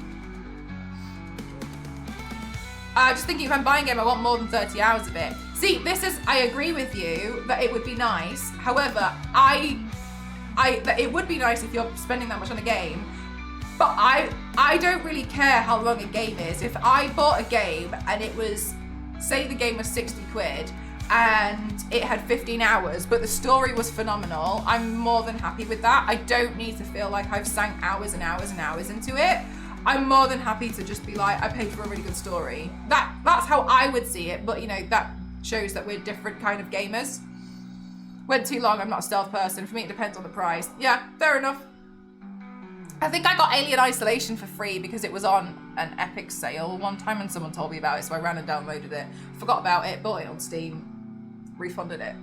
Just thinking, if I'm buying a game, I want more than 30 hours of it. See, I agree with you that it would be nice. However, it would be nice if you're spending that much on a game. But I don't really care how long a game is. If I bought a game and it was, say the game was 60 quid and it had 15 hours, but the story was phenomenal, I'm more than happy with that. I don't need to feel like I've sank hours and hours and hours into it. I'm more than happy to just be like, I paid for a really good story. That's how I would see it, but you know, that shows that we're different kind of gamers. Went too long, I'm not a stealth person. For me, it depends on the price. Yeah, fair enough. I think I got Alien Isolation for free because it was on an Epic sale one time and someone told me about it, so I ran and downloaded it. Forgot about it, bought it on Steam, refunded it.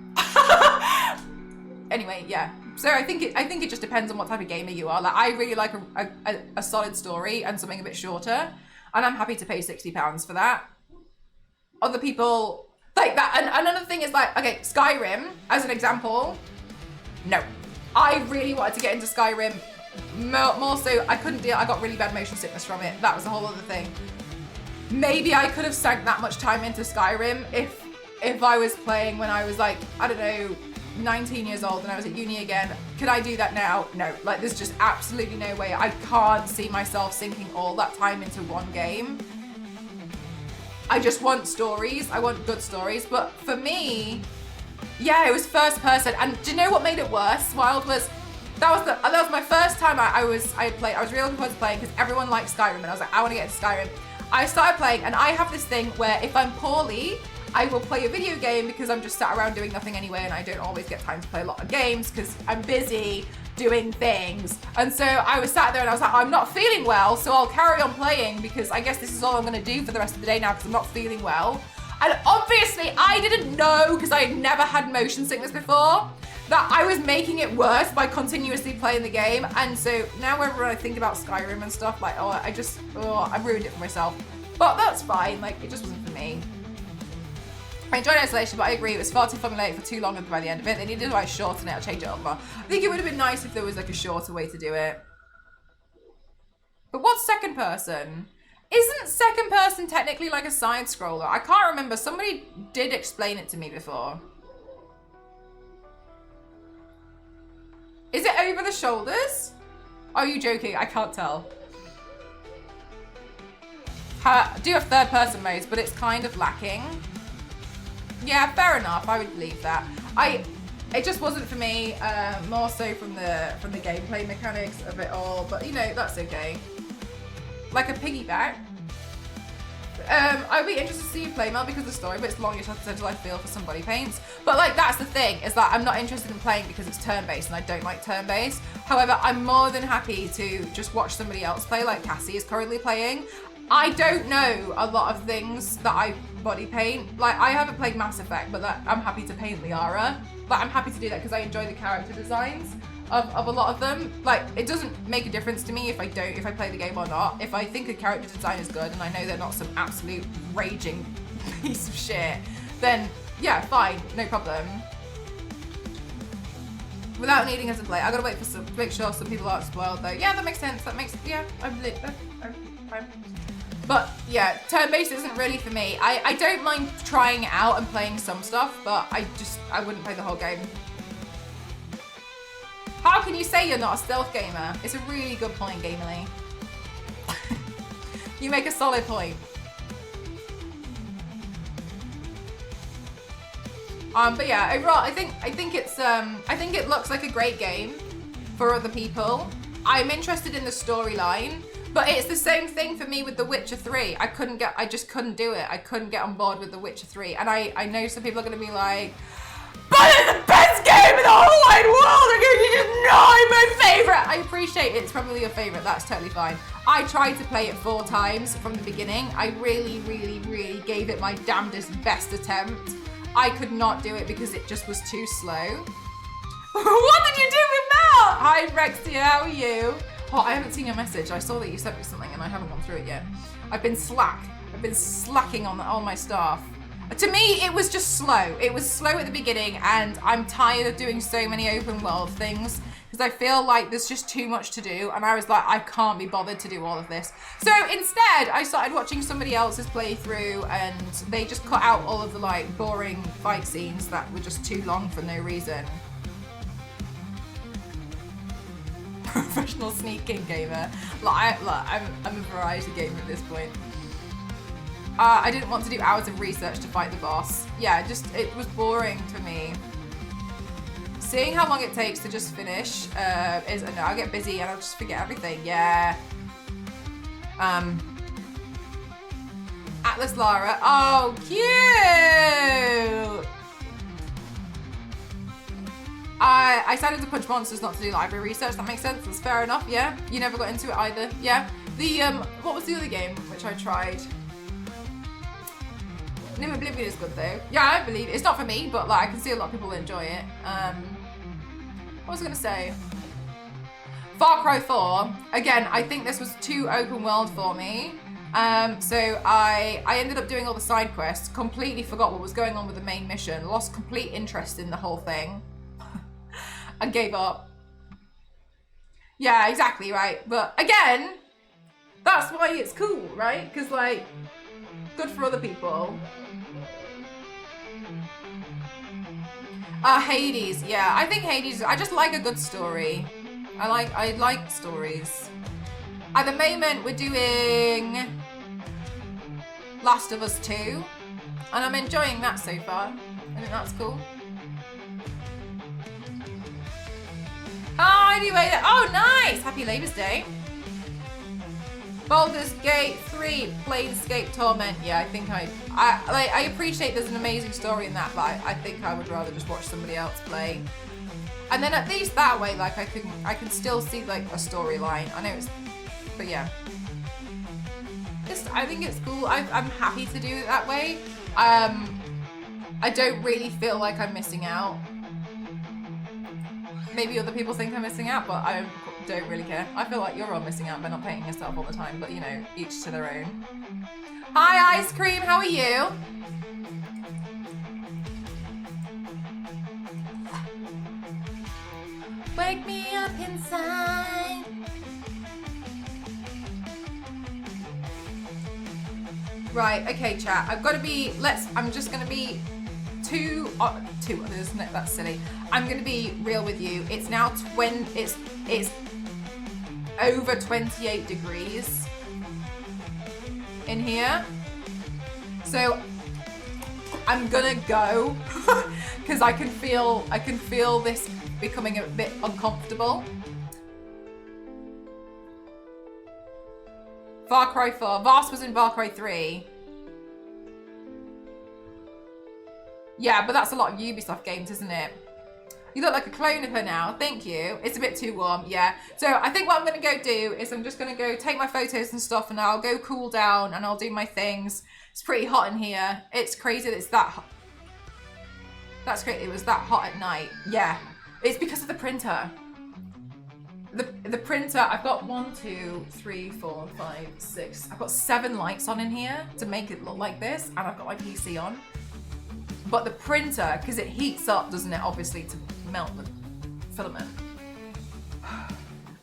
Anyway, yeah. So I think it just depends on what type of gamer you are. Like, I really like a solid story and something a bit shorter, and I'm happy to pay £60 for that. Other people like that. And another thing is like, okay, Skyrim as an example. No, I really wanted to get into Skyrim. More so, I couldn't deal. I got really bad motion sickness from it. That was a whole other thing. Maybe I could have sank that much time into Skyrim if I was playing when I was like, I don't know, 19 years old and I was at uni again. Could I do that now? No. Like, there's just absolutely no way. I can't see myself sinking all that time into one game. I just want stories. I want good stories. But for me, yeah, it was first person. And do you know what made it worse? Wild was. That was my first time I was really looking forward to playing because everyone liked Skyrim and I was like, I want to get into Skyrim. I started playing and I have this thing where if I'm poorly, I will play a video game because I'm just sat around doing nothing anyway and I don't always get time to play a lot of games because I'm busy doing things. And so I was sat there and I was like, I'm not feeling well, so I'll carry on playing because I guess this is all I'm going to do for the rest of the day now because I'm not feeling well. And obviously I didn't know, because I had never had motion sickness before, that I was making it worse by continuously playing the game. And so now whenever I think about Skyrim and stuff, like, I ruined it for myself. But that's fine, like, it just wasn't for me. I enjoyed Isolation, but I agree, it was far too formulaic for too long by the end of it. They needed to like shorten it or change it up more. I think it would have been nice if there was like a shorter way to do it. But what's second person? Isn't second person technically like a side scroller? I can't remember. Somebody did explain it to me before. Is it over the shoulders? Are you joking? I can't tell. I do have third person modes, but it's kind of lacking. Yeah, fair enough. I would believe that. It just wasn't for me. More so from the gameplay mechanics of it all. But you know, that's okay. Like a piggyback. I'd be interested to see you play Mel because of the story, but it's long until I feel for some body paints. But like, that's the thing, is that I'm not interested in playing because it's turn-based and I don't like turn-based. However, I'm more than happy to just watch somebody else play, like Cassie is currently playing. I don't know a lot of things that I body paint. Like, I haven't played Mass Effect, but I'm happy to paint Liara. But I'm happy to do that because I enjoy the character designs of a lot of them. Like, it doesn't make a difference to me if I play the game or not. If I think a character design is good and I know they're not some absolute raging piece of shit, then yeah, fine, no problem. Without needing us to play, I gotta wait to make sure some people aren't spoiled though. Yeah, that makes sense. I'm lit. I'm But yeah, turn-based isn't really for me. I don't mind trying it out and playing some stuff, but I wouldn't play the whole game. How can you say you're not a stealth gamer? It's a really good point, Gamerly. You make a solid point. But yeah, overall, I think it looks like a great game for other people. I'm interested in the storyline, but it's the same thing for me with The Witcher 3. I just couldn't do it. I couldn't get on board with The Witcher 3. And I know some people are gonna be like, but it's the best game in the whole wide world! You just know I'm my favorite! I appreciate it. It's probably your favorite. That's totally fine. I tried to play it 4 times from the beginning. I really, really, really gave it my damnedest best attempt. I could not do it because it just was too slow. What did you do with Mel? Hi, Rexia, how are you? Oh, I haven't seen your message. I saw that you sent me something and I haven't gone through it yet. I've been slacking on all my stuff. To me, it was just slow. It was slow at the beginning and I'm tired of doing so many open world things because I feel like there's just too much to do and I was like, I can't be bothered to do all of this. So instead, I started watching somebody else's playthrough and they just cut out all of the like boring fight scenes that were just too long for no reason. Professional sneaking gamer. I'm a variety gamer at this point. I didn't want to do hours of research to fight the boss. Yeah, it was boring for me. Seeing how long it takes to just finish is, no, I'll get busy and I'll just forget everything. Yeah. Atlas Lara. Oh, cute! I decided to punch monsters, not to do library research. That makes sense. That's fair enough. Yeah. You never got into it either. Yeah. The what was the other game which I tried? Nim Oblivion is good though. Yeah, I believe it. It's not for me, but like I can see a lot of people enjoy it. What was I gonna say? Far Cry 4. Again, I think this was too open world for me. So I ended up doing all the side quests. Completely forgot what was going on with the main mission. Lost complete interest in the whole thing. And gave up. Yeah, exactly, right. But again, that's why it's cool, right? Because like, good for other people. Hades, yeah. I think Hades, I just like a good story. I like stories. At the moment, we're doing Last of Us 2. And I'm enjoying that so far. I think that's cool. Oh, anyway, oh nice! Happy Labour's Day. Baldur's Gate 3, Planescape Torment. Yeah, I think I appreciate there's an amazing story in that, but I think I would rather just watch somebody else play. And then at least that way, like I can still see like a storyline. I know it's, but yeah. I think it's cool. I'm happy to do it that way. I don't really feel like I'm missing out. Maybe other people think I'm missing out, but I don't really care. I feel like you're all missing out by not painting yourself all the time, but you know, each to their own. Hi, Ice Cream, how are you? Wake me up inside. Right, okay, chat. I'm just gonna be that's silly. I'm gonna be real with you. It's now it's over 28 degrees in here. So I'm gonna go because I can feel this becoming a bit uncomfortable. Far Cry 4. Voss was in Far Cry 3. Yeah, but that's a lot of Ubisoft games, isn't it? You look like a clone of her now. Thank you. It's a bit too warm, yeah. So I think what I'm going to go do is I'm just going to go take my photos and stuff and I'll go cool down and I'll do my things. It's pretty hot in here. It's crazy that it's that hot. That's great. It was that hot at night. Yeah. It's because of the printer. The printer, I've got 1, 2, 3, 4, 5, 6. I've got 7 lights on in here to make it look like this and I've got my PC on. But the printer, because it heats up, doesn't it, obviously, to melt the filament.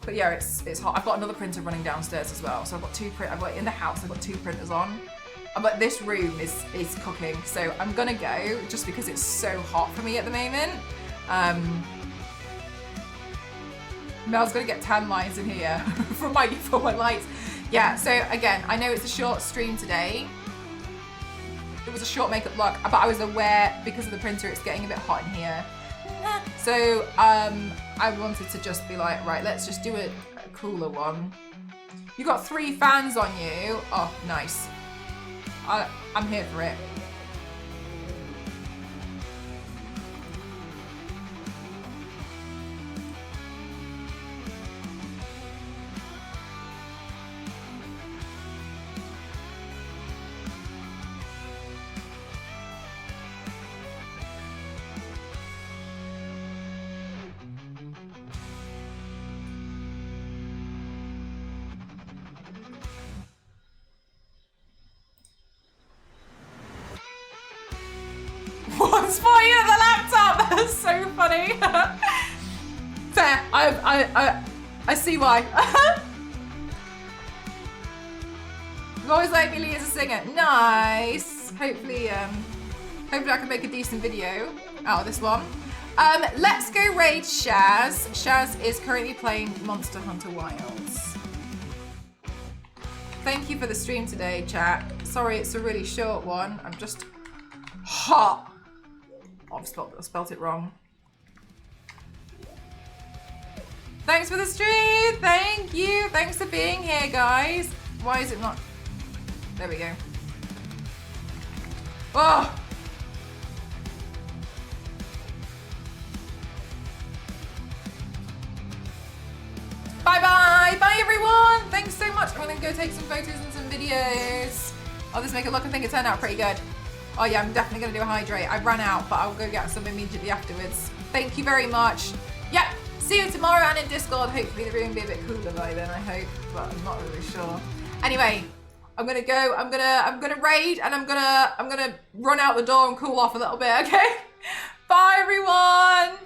But yeah, it's hot. I've got another printer running downstairs as well. So I've got in the house, I've got 2 printers on. But this room is cooking. So I'm gonna go, just because it's so hot for me at the moment. Mel's gonna get tan lines in here from my lights. Yeah, so again, I know it's a short stream today. It was a short makeup look, but I was aware because of the printer it's getting a bit hot in here. So I wanted to just be like, right, let's just do a cooler one. You got 3 fans on you. Oh, nice. I'm here for it. What's for you at the laptop? That's so funny. Fair. I see why. You've always liked me Lee as a singer. Nice. Hopefully I can make a decent video out of this one. Let's go raid Shaz. Shaz is currently playing Monster Hunter Wilds. Thank you for the stream today, chat. Sorry, it's a really short one. I'm just hot. Oh, I've spelt it wrong. Thanks for the stream. Thank you. Thanks for being here, guys. Why is it not? There we go. Oh. Bye-bye. Bye, everyone. Thanks so much. I'm going to go take some photos and some videos. Oh, this makeup look, I think it turned out pretty good. Oh yeah, I'm definitely gonna do a hydrate. I ran out, but I'll go get some immediately afterwards. Thank you very much. Yep, see you tomorrow and in Discord. Hopefully the room will be a bit cooler by then, I hope, but I'm not really sure. Anyway, I'm gonna go, I'm gonna raid and I'm gonna run out the door and cool off a little bit, okay? Bye everyone!